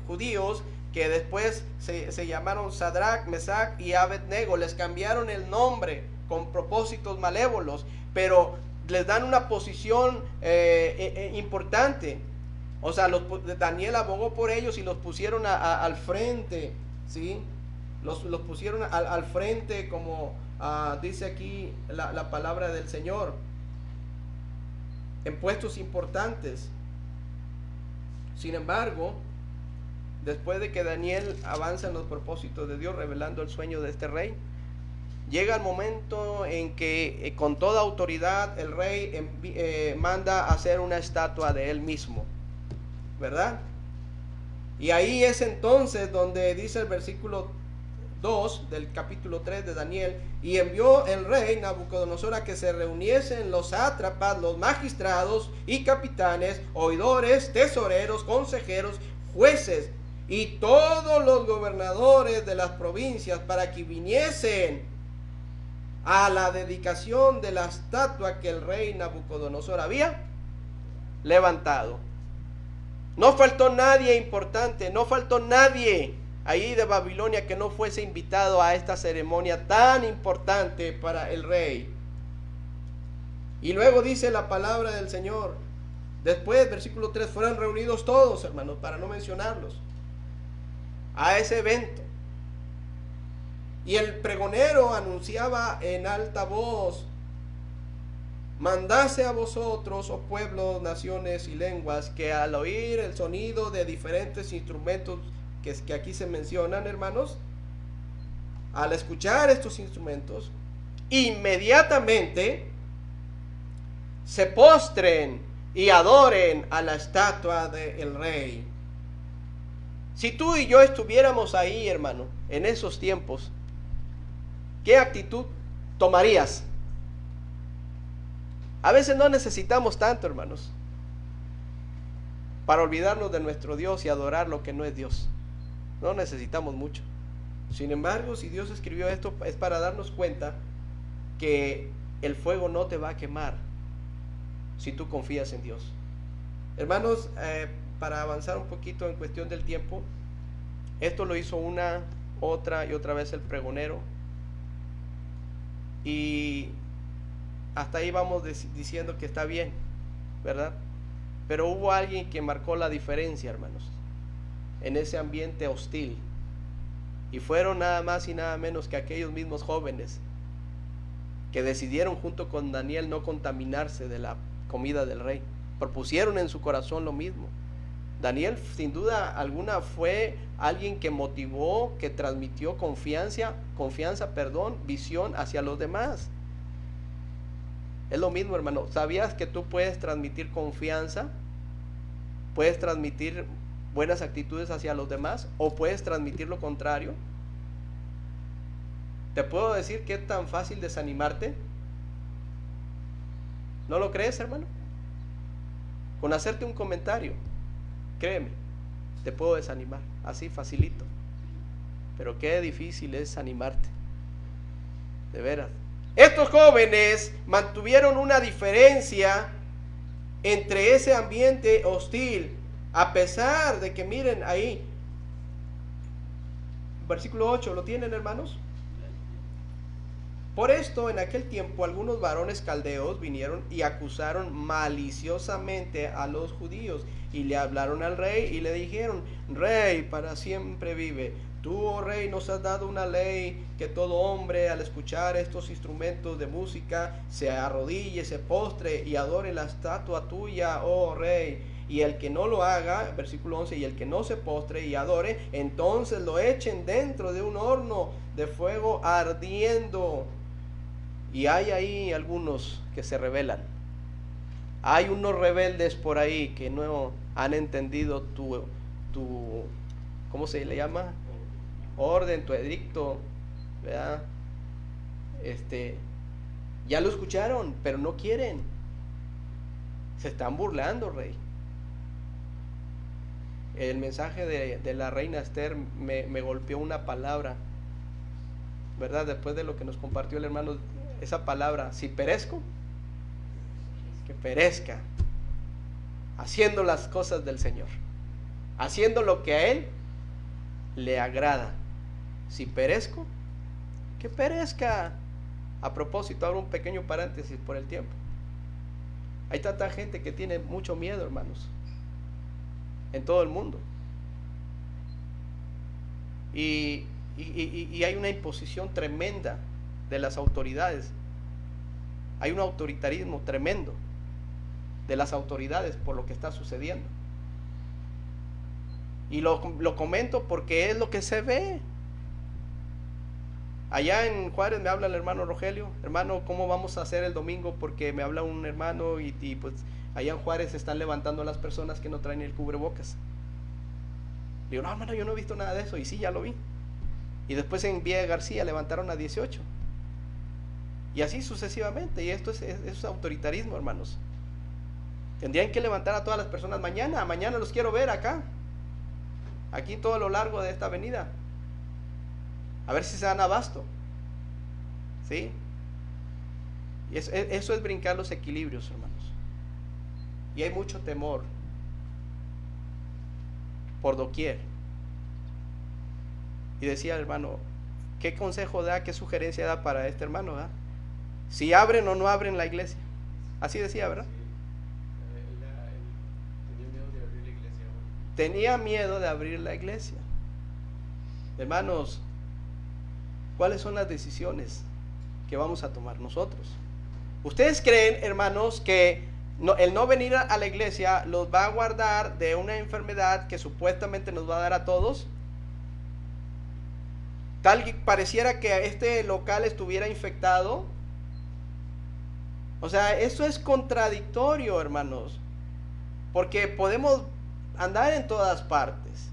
judíos que después se llamaron Sadrach, Mesach y Abednego. Les cambiaron el nombre con propósitos malévolos, pero les dan una posición importante. O sea, Daniel abogó por ellos y los pusieron al frente, ¿sí? Los pusieron al frente, como dice aquí la palabra del Señor, en puestos importantes. Sin embargo, después de que Daniel avanza en los propósitos de Dios, revelando el sueño de este rey, llega el momento en que con toda autoridad el rey manda hacer una estatua de él mismo, ¿verdad? Y ahí es entonces donde dice el versículo 2 del capítulo 3 de Daniel: y envió el rey Nabucodonosor a que se reuniesen los sátrapas, los magistrados y capitanes, oidores, tesoreros, consejeros, jueces y todos los gobernadores de las provincias, para que viniesen a la dedicación de la estatua que el rey Nabucodonosor había levantado. No faltó nadie importante, no faltó nadie ahí de Babilonia que no fuese invitado a esta ceremonia tan importante para el rey. Y luego dice la palabra del Señor: Después, versículo 3, fueron reunidos todos, hermanos, para no mencionarlos, a ese evento. Y el pregonero anunciaba en alta voz: mandase a vosotros, oh pueblos, naciones y lenguas, que al oír el sonido de diferentes instrumentos que aquí se mencionan, hermanos, al escuchar estos instrumentos, inmediatamente se postren y adoren a la estatua del rey. Si tú y yo estuviéramos ahí, hermano, en esos tiempos, ¿qué actitud tomarías? A veces no necesitamos tanto, hermanos, para olvidarnos de nuestro Dios y adorar lo que no es Dios. No necesitamos mucho. Sin embargo, si Dios escribió esto, es para darnos cuenta que el fuego no te va a quemar si tú confías en Dios. Hermanos, para avanzar un poquito en cuestión del tiempo, esto lo hizo una, otra y otra vez el pregonero, y hasta ahí vamos diciendo que está bien, ¿verdad? Pero hubo alguien que marcó la diferencia, hermanos, en ese ambiente hostil, y fueron nada más y nada menos que aquellos mismos jóvenes que decidieron junto con Daniel no contaminarse de la comida del rey. Propusieron en su corazón lo mismo. Daniel, sin duda alguna, fue alguien que motivó, que transmitió confianza, visión hacia los demás. Es lo mismo, hermano. ¿Sabías que tú puedes transmitir confianza? ¿Puedes transmitir buenas actitudes hacia los demás? ¿O puedes transmitir lo contrario? ¿Te puedo decir que es tan fácil desanimarte? ¿No lo crees, hermano? Con hacerte un comentario, créeme, te puedo desanimar, así facilito. Pero qué difícil es animarte, de veras. Estos jóvenes mantuvieron una diferencia entre ese ambiente hostil, a pesar de que, miren ahí, versículo 8, ¿lo tienen, hermanos? Por esto, en aquel tiempo, algunos varones caldeos vinieron y acusaron maliciosamente a los judíos, y le hablaron al rey y le dijeron: Rey, para siempre vive. Tú, oh rey, nos has dado una ley que todo hombre, al escuchar estos instrumentos de música, se arrodille, se postre y adore la estatua tuya, oh rey. Y el que no lo haga, versículo 11, y el que no se postre y adore, entonces lo echen dentro de un horno de fuego ardiendo. Y hay ahí algunos que se rebelan. Hay unos rebeldes por ahí que no han entendido tu ¿cómo se le llama? Orden, tu edicto, ¿verdad? Ya lo escucharon, pero no quieren. Se están burlando, rey. El mensaje de la reina Esther me golpeó una palabra, ¿verdad? Después de lo que nos compartió el hermano, esa palabra: si perezco, que perezca, haciendo las cosas del Señor, haciendo lo que a Él le agrada. Si perezco, que perezca. A propósito, abro un pequeño paréntesis por el tiempo. Hay tanta gente que tiene mucho miedo, hermanos, en todo el mundo, y hay una imposición tremenda de las autoridades. Hay un autoritarismo tremendo de las autoridades por lo que está sucediendo. Y lo comento porque es lo que se ve. Allá en Juárez me habla el hermano Rogelio: hermano, ¿cómo vamos a hacer el domingo? Porque me habla un hermano y pues allá en Juárez se están levantando a las personas que no traen el cubrebocas. Digo: no, hermano, yo no he visto nada de eso. Y sí, ya lo vi. Y después en Villa García levantaron a 18. Y así sucesivamente. Y esto es autoritarismo, hermanos. Tendrían que levantar a todas las personas mañana. Mañana los quiero ver acá. Aquí todo a lo largo de esta avenida. A ver si se dan abasto. ¿Sí? Y eso es brincar los equilibrios, hermanos. Y hay mucho temor por doquier. Y decía el hermano: ¿qué consejo da, qué sugerencia da para este hermano? ¿Verdad? Si abren o no abren la iglesia. Así decía, ¿verdad? tenía miedo de abrir la iglesia. Hermanos, ¿cuáles son las decisiones que vamos a tomar nosotros? ¿Ustedes creen, hermanos, que el no venir a la iglesia los va a guardar de una enfermedad que supuestamente nos va a dar a todos? Tal que pareciera que este local estuviera infectado. O sea, eso es contradictorio, hermanos, porque podemos andar en todas partes.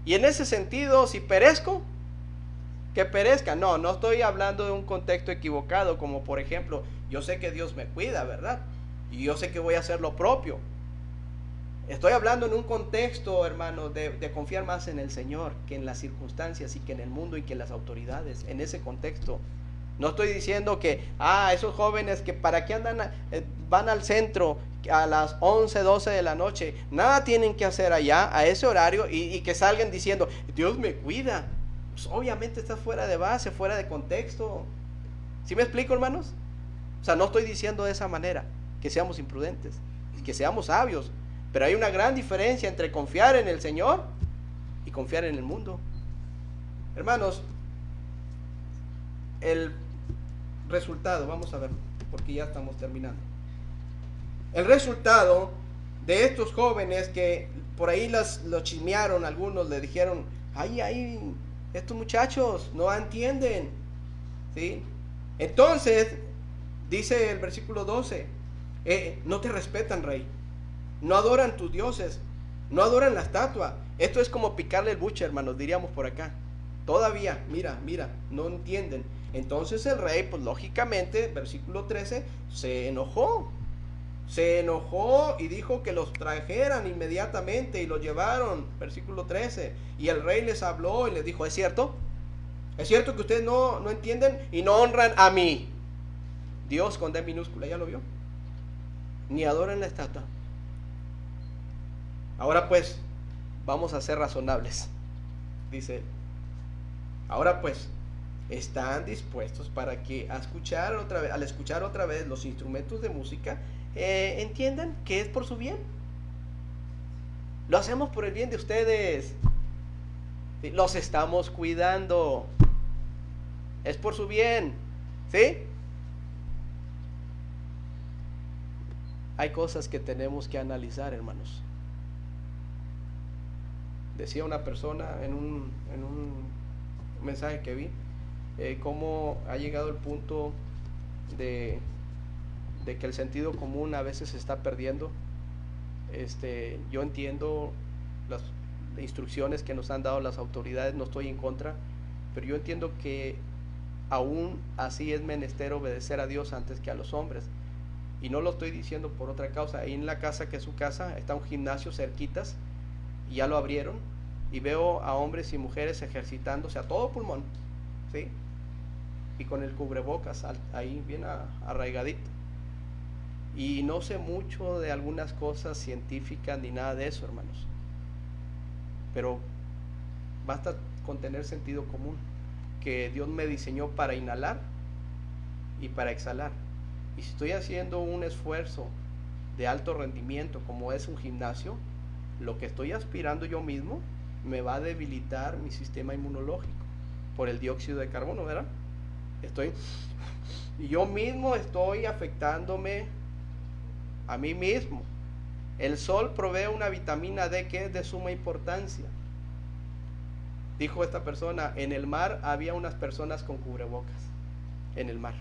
Y en ese sentido, si perezco, que perezca. No estoy hablando de un contexto equivocado, como por ejemplo, yo sé que Dios me cuida, ¿verdad? Y yo sé que voy a hacer lo propio. Estoy hablando en un contexto, hermano, de confiar más en el Señor que en las circunstancias y que en el mundo y que en las autoridades. En ese contexto. No estoy diciendo que, esos jóvenes que para qué andan, van al centro a las 11, 12 de la noche, nada tienen que hacer allá a ese horario y que salgan diciendo, Dios me cuida. Pues obviamente está fuera de base, fuera de contexto. ¿Sí me explico, hermanos? O sea, no estoy diciendo de esa manera que seamos imprudentes, que seamos sabios, pero hay una gran diferencia entre confiar en el Señor y confiar en el mundo. Hermanos, el resultado, vamos a ver, porque ya estamos terminando. El resultado de estos jóvenes que por ahí los chismearon, algunos le dijeron, ay, estos muchachos no entienden, ¿sí? Entonces, dice el versículo 12, no te respetan, rey, no adoran tus dioses, no adoran la estatua. Esto es como picarle el buche, hermanos, diríamos por acá. Todavía, mira, no entienden. Entonces el rey, pues lógicamente, versículo 13, se enojó y dijo que los trajeran inmediatamente y los llevaron, versículo 13, y el rey les habló y les dijo, ¿es cierto? ¿Es cierto que ustedes no entienden y no honran a mí? Dios con D minúscula, ¿ya lo vio? Ni adoran la estatua. Ahora pues, vamos a ser razonables, dice él. Ahora pues, ¿están dispuestos para que al escuchar otra vez los instrumentos de música, entiendan que es por su bien? Lo hacemos por el bien de ustedes. Los estamos cuidando. Es por su bien. ¿Sí? Hay cosas que tenemos que analizar, hermanos. Decía una persona en un mensaje que vi, cómo ha llegado el punto de que el sentido común a veces se está perdiendo. Yo entiendo las instrucciones que nos han dado las autoridades, no estoy en contra, pero yo entiendo que aún así es menester obedecer a Dios antes que a los hombres. Y no lo estoy diciendo por otra causa. Ahí en la casa, que es su casa, está un gimnasio cerquitas y ya lo abrieron, y veo a hombres y mujeres ejercitándose a todo pulmón, ¿sí? Y con el cubrebocas ahí bien arraigadito. Y no sé mucho de algunas cosas científicas ni nada de eso, hermanos, pero basta con tener sentido común, que Dios me diseñó para inhalar y para exhalar. Y si estoy haciendo un esfuerzo de alto rendimiento como es un gimnasio, lo que estoy aspirando yo mismo me va a debilitar mi sistema inmunológico por el dióxido de carbono, ¿verdad? Y yo mismo estoy afectándome a mí mismo. El sol provee una vitamina D que es de suma importancia. Dijo esta persona, en el mar había unas personas con cubrebocas, en el mar.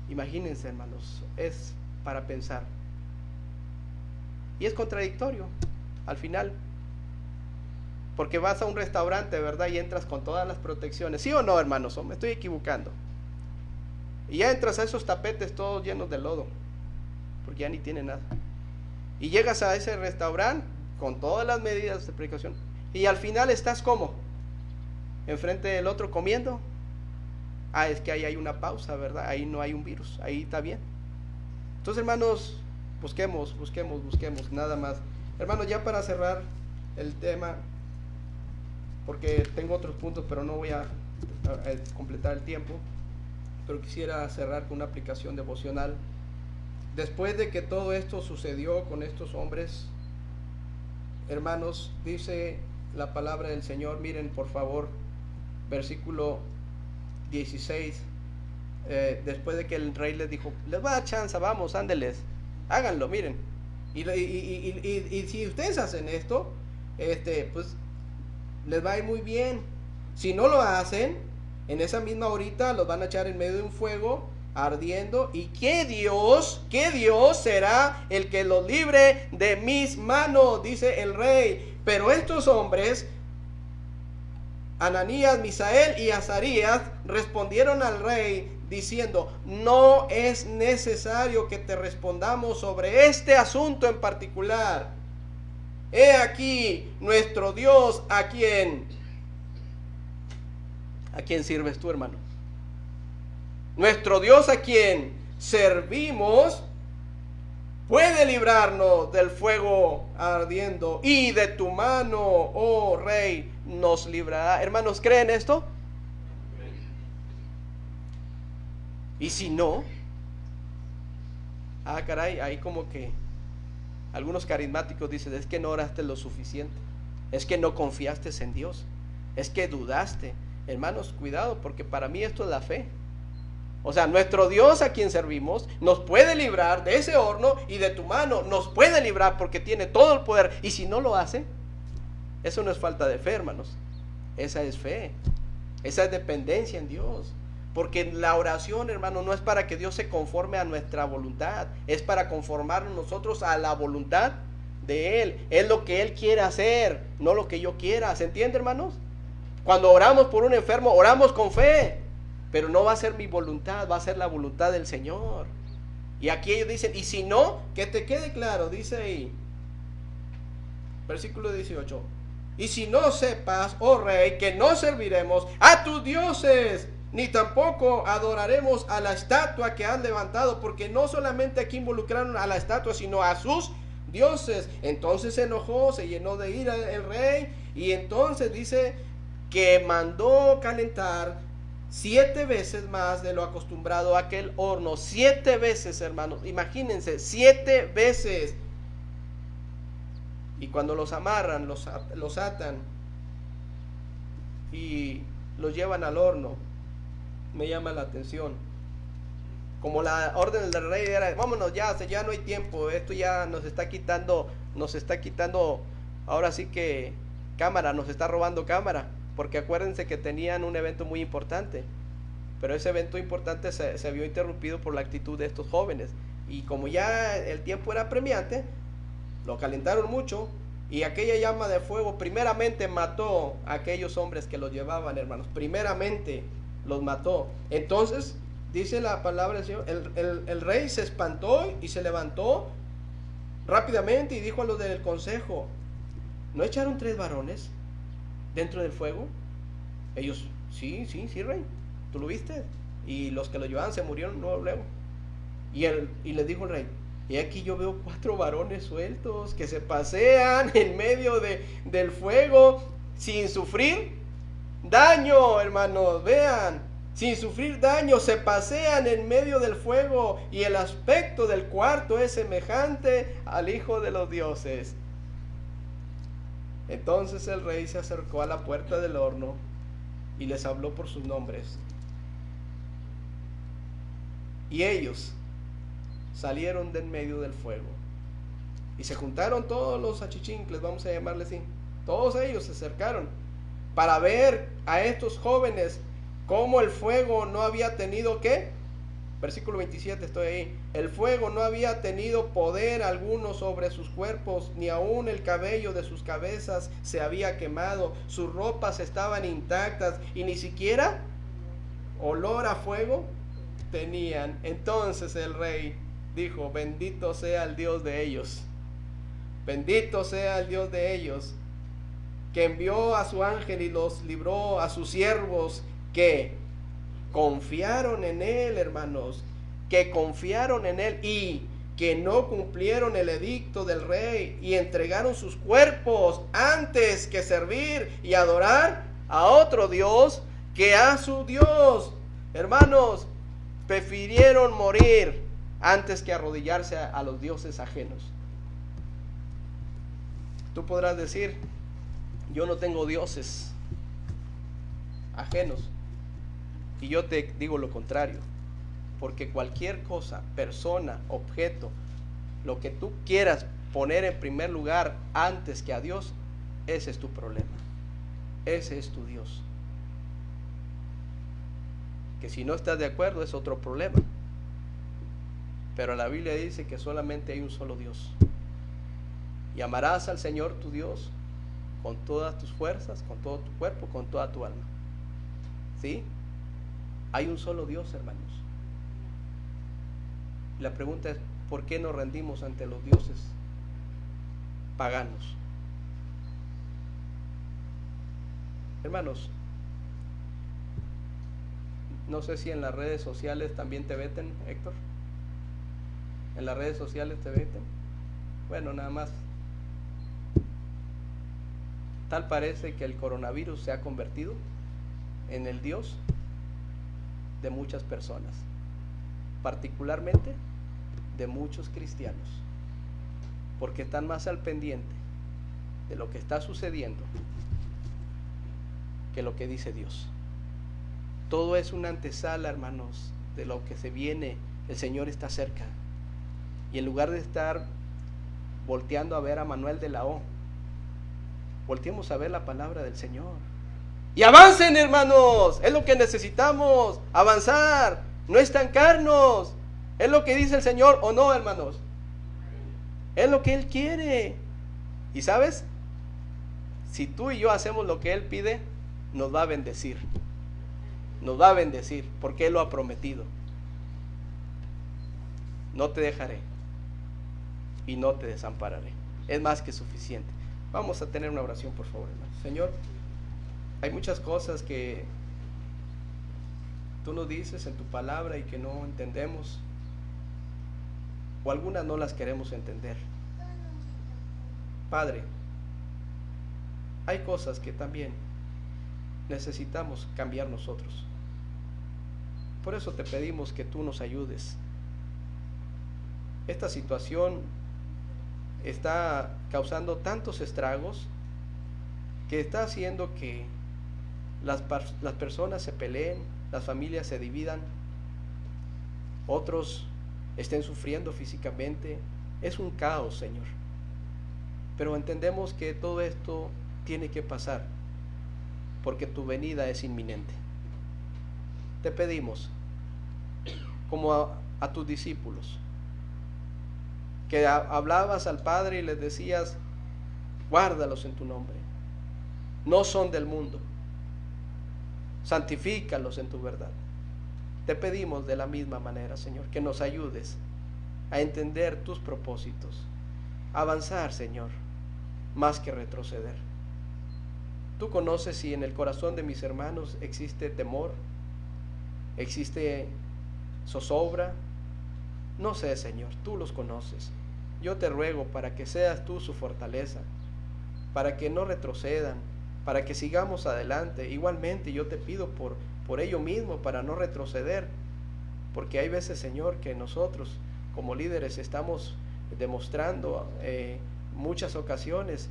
Imagínense, hermanos, es para pensar. Y es contradictorio al final, porque vas a un restaurante, ¿verdad? Y entras con todas las protecciones. ¿Sí o no, hermanos? ¿O me estoy equivocando? Y ya entras a esos tapetes todos llenos de lodo, porque ya ni tiene nada. Y llegas a ese restaurante con todas las medidas de precaución, y al final estás ¿cómo? Enfrente del otro comiendo. Es que ahí hay una pausa, ¿verdad? Ahí no hay un virus, ahí está bien. Entonces, hermanos, busquemos, nada más. Hermanos, ya para cerrar el tema, porque tengo otros puntos, pero no voy a completar el tiempo, pero quisiera cerrar con una aplicación devocional. Después de que todo esto sucedió con estos hombres, hermanos, dice la palabra del Señor, miren por favor, versículo 16, después de que el rey les dijo, les va a dar chance, vamos, ándeles, háganlo, miren, y si ustedes hacen esto, pues les va a ir muy bien. Si no lo hacen, en esa misma horita los van a echar en medio de un fuego ardiendo, y ¿qué Dios será el que los libre de mis manos? Dice el rey. Pero estos hombres, Ananías, Misael y Azarías, respondieron al rey diciendo, no es necesario que te respondamos sobre este asunto en particular. He aquí nuestro Dios, ¿a quién sirves tú, hermano? Nuestro Dios, a quien servimos, puede librarnos del fuego ardiendo, y de tu mano, oh rey, nos librará. Hermanos, ¿creen esto? Y si no, caray, ahí como que algunos carismáticos dicen, es que no oraste lo suficiente, es que no confiaste en Dios, es que dudaste. Hermanos, cuidado, porque para mí esto es la fe. O sea, nuestro Dios, a quien servimos, nos puede librar de ese horno, y de tu mano nos puede librar porque tiene todo el poder. Y si no lo hace, eso no es falta de fe, hermanos. Esa es fe. Esa es dependencia en Dios. Porque la oración, hermano, no es para que Dios se conforme a nuestra voluntad, es para conformarnos nosotros a la voluntad de Él. Es lo que Él quiere hacer, no lo que yo quiera. ¿Se entiende, hermanos? Cuando oramos por un enfermo, oramos con fe, pero no va a ser mi voluntad, va a ser la voluntad del Señor. Y aquí ellos dicen, y si no, que te quede claro, dice ahí, versículo 18, y si no sepas, oh rey, que no serviremos a tus dioses, ni tampoco adoraremos a la estatua que has levantado, porque no solamente aquí involucraron a la estatua, sino a sus dioses. Entonces se enojó, se llenó de ira el rey, y entonces dice que mandó calentar 7 veces más de lo acostumbrado a aquel horno. 7 veces, hermanos, imagínense, 7 veces. Y cuando los amarran, los atan y los llevan al horno, me llama la atención. Como la orden del rey era, vámonos ya no hay tiempo, esto ya nos está quitando, ahora sí que cámara, nos está robando cámara. Porque acuérdense que tenían un evento muy importante, pero ese evento importante se vio interrumpido por la actitud de estos jóvenes, y como ya el tiempo era apremiante, lo calentaron mucho, y aquella llama de fuego primeramente mató a aquellos hombres que los llevaban, hermanos, primeramente los mató. Entonces dice la palabra del Señor, el rey se espantó y se levantó rápidamente y dijo a los del consejo, ¿no echaron 3 varones dentro del fuego? Ellos, sí, rey, ¿tú lo viste? Y los que lo llevaban se murieron luego. Y les dijo el rey, y aquí yo veo 4 varones sueltos que se pasean en medio del fuego sin sufrir daño, hermanos, vean, sin sufrir daño, se pasean en medio del fuego, y el aspecto del cuarto es semejante al Hijo de los dioses. Entonces el rey se acercó a la puerta del horno y les habló por sus nombres. Y ellos salieron de en medio del fuego. Y se juntaron todos los achichincles, vamos a llamarles así. Todos ellos se acercaron para ver a estos jóvenes cómo el fuego no había tenido ¿qué? Versículo 27, estoy ahí. El fuego no había tenido poder alguno sobre sus cuerpos, ni aun el cabello de sus cabezas se había quemado. Sus ropas estaban intactas y ni siquiera olor a fuego tenían. Entonces el rey dijo, bendito sea el Dios de ellos. Bendito sea el Dios de ellos, que envió a su ángel y los libró a sus siervos que confiaron en él, hermanos, que confiaron en él y que no cumplieron el edicto del rey y entregaron sus cuerpos antes que servir y adorar a otro Dios que a su Dios. Hermanos, prefirieron morir antes que arrodillarse a los dioses ajenos. Tú podrás decir, yo no tengo dioses ajenos. Y yo te digo lo contrario, porque cualquier cosa, persona, objeto, lo que tú quieras poner en primer lugar antes que a Dios, ese es tu problema, ese es tu Dios. Que si no estás de acuerdo es otro problema, pero la Biblia dice que solamente hay un solo Dios, y amarás al Señor tu Dios con todas tus fuerzas, con todo tu cuerpo, con toda tu alma. ¿Sí? Hay un solo Dios, hermanos. La pregunta es, ¿por qué nos rendimos ante los dioses paganos? Hermanos, no sé si en las redes sociales también te veten, Héctor. ¿En las redes sociales te veten? Bueno, nada más. Tal parece que el coronavirus se ha convertido en el Dios de muchas personas, particularmente de muchos cristianos, porque están más al pendiente de lo que está sucediendo que lo que dice Dios. Todo es una antesala, hermanos, de lo que se viene. El Señor está cerca, y en lugar de estar volteando a ver a Manuel de la O, volteemos a ver la palabra del Señor. Y avancen, hermanos, es lo que necesitamos, avanzar, no estancarnos. Es lo que dice el Señor, ¿o no, hermanos? Es lo que Él quiere. Y ¿sabes? Si tú y yo hacemos lo que Él pide, nos va a bendecir. Nos va a bendecir, porque Él lo ha prometido. No te dejaré y no te desampararé. Es más que suficiente. Vamos a tener una oración, por favor, hermanos. Señor, hay muchas cosas que tú nos dices en tu palabra y que no entendemos, o algunas no las queremos entender. Padre, hay cosas que también necesitamos cambiar nosotros. Por eso te pedimos que tú nos ayudes. Esta situación está causando tantos estragos que está haciendo que las personas se peleen, las familias se dividan, otros estén sufriendo físicamente. Es un caos, Señor. Pero entendemos que todo esto tiene que pasar, porque tu venida es inminente. Te pedimos, como a tus discípulos, que hablabas al Padre y les decías, guárdalos en tu nombre, no son del mundo, santifícalos en tu verdad. Te pedimos de la misma manera, Señor, que nos ayudes a entender tus propósitos, a avanzar, Señor, más que retroceder. Tú conoces si en el corazón de mis hermanos existe temor, existe zozobra. No sé, Señor, tú los conoces. Yo te ruego para que seas tú su fortaleza, para que no retrocedan, para que sigamos adelante. Igualmente yo te pido por ello mismo, para no retroceder, porque hay veces, Señor, que nosotros como líderes estamos demostrando muchas ocasiones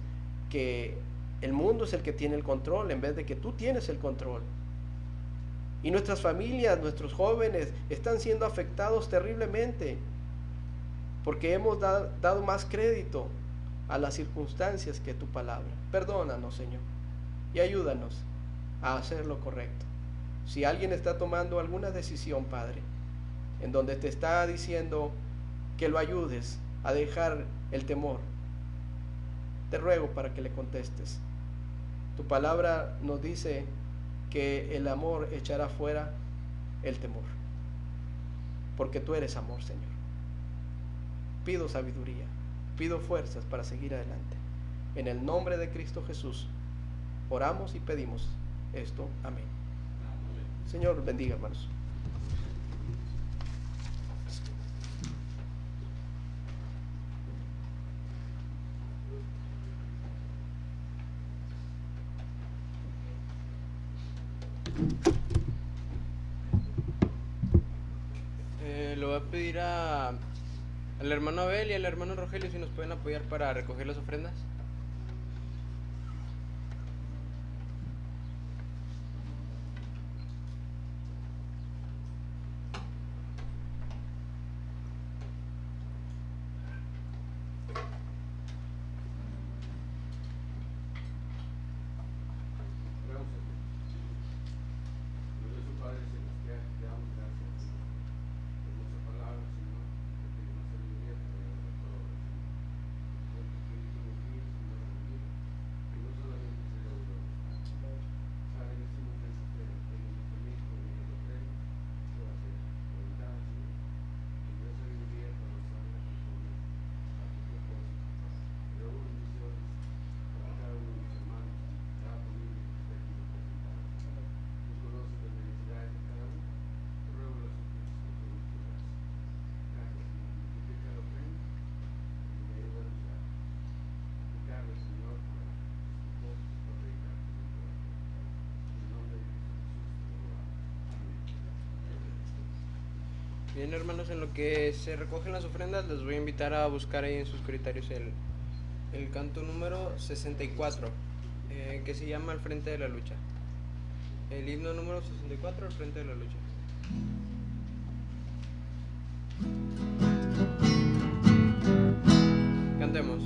que el mundo es el que tiene el control en vez de que tú tienes el control. Y nuestras familias, nuestros jóvenes están siendo afectados terriblemente porque hemos dado más crédito a las circunstancias que tu palabra. Perdónanos, Señor, y ayúdanos a hacer lo correcto. Si alguien está tomando alguna decisión, Padre, en donde te está diciendo que lo ayudes a dejar el temor, te ruego para que le contestes. Tu palabra nos dice que el amor echará fuera el temor, porque tú eres amor, Señor. Pido sabiduría, pido fuerzas para seguir adelante. En el nombre de Cristo Jesús oramos y pedimos esto. Amén. Señor, bendiga, hermanos. Le voy a pedir al hermano Abel y al hermano Rogelio si nos pueden apoyar para recoger las ofrendas. Bien, hermanos, en lo que se recogen las ofrendas, les voy a invitar a buscar ahí en sus criterios el canto número 64, que se llama Al frente de la lucha. El himno número 64, Al frente de la lucha. Cantemos.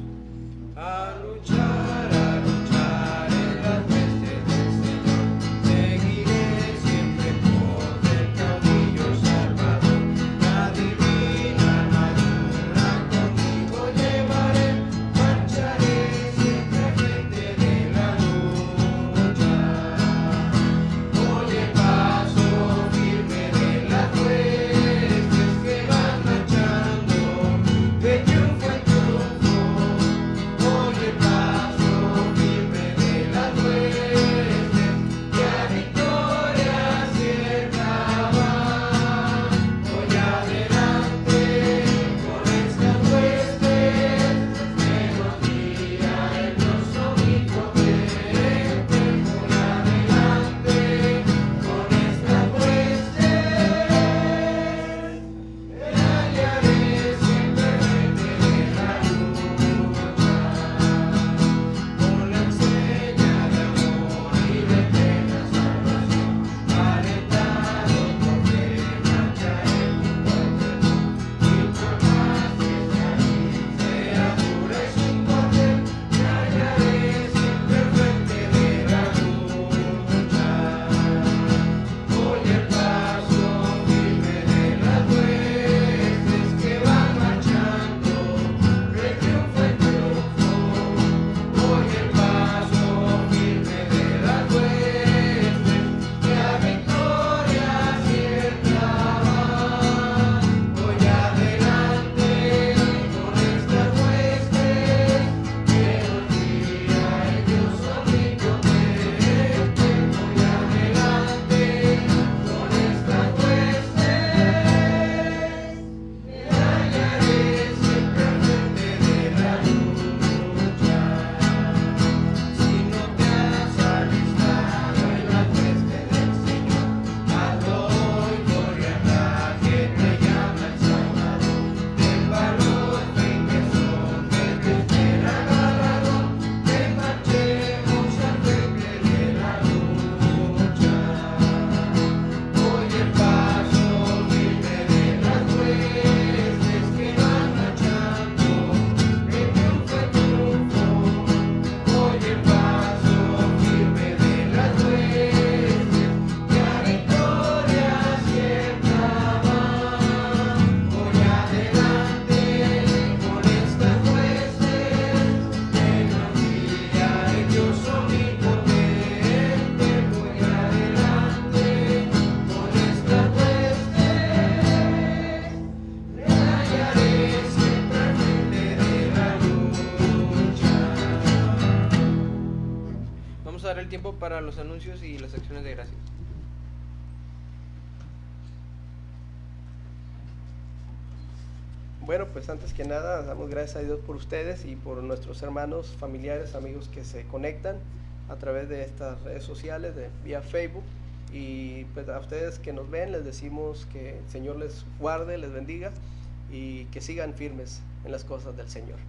A luchar en las huestes del Señor, seguiré siempre por el caudillo Salvador. La divina armadura conmigo llevaré, marcharé siempre al frente de la lucha. Voy el paso firme de las huestes que van marchando, de triunfo en triunfo. Voy el paso firme de las huestes, que a victoria cierta va. Voy adelante con estas huestes, menos día el Dios omnipotente. Voy adelante con estas huestes, me hallaré siempre al frente de la lucha. Con la enseña de amor y de plena salvación, alentado por fe, marcharé junto al Señor. Y por más que sea dura y sin poder, me hallaré siempre al frente de la lucha. Voy el paso firme de las huestes que van marchando, de triunfo en triunfo. Voy el paso firme de las huestes, que a victoria cierta va. Voy adelante con estas huestes, que nos guía el Dios omnipotente. Voy adelante con estas huestes, me hallaré siempre al frente de la lucha. Si no te has alistado en las huestes del Señor, hazlo hoy, gloria a la que te llama el Salvador. Ten valor, ven que son, que te espera galardón, que marchemos al frente de la lucha. Voy el paso firme de las huestes que van marchando, de triunfo en triunfo. Voy el paso firme de las huestes, que a victoria cierta va. Voy adelante con estas huestes, que nos guía el Dios omnipotente. Voy adelante con estas huestes, me hallaré siempre al frente de la lucha. Vamos a dar el tiempo para los anuncios y las acciones de gracias. Bueno, pues antes que nada damos gracias a Dios por ustedes y por nuestros hermanos, familiares, amigos que se conectan a través de estas redes sociales, vía Facebook. Y pues a ustedes que nos ven les decimos que el Señor les guarde, les bendiga y que sigan firmes en las cosas del Señor.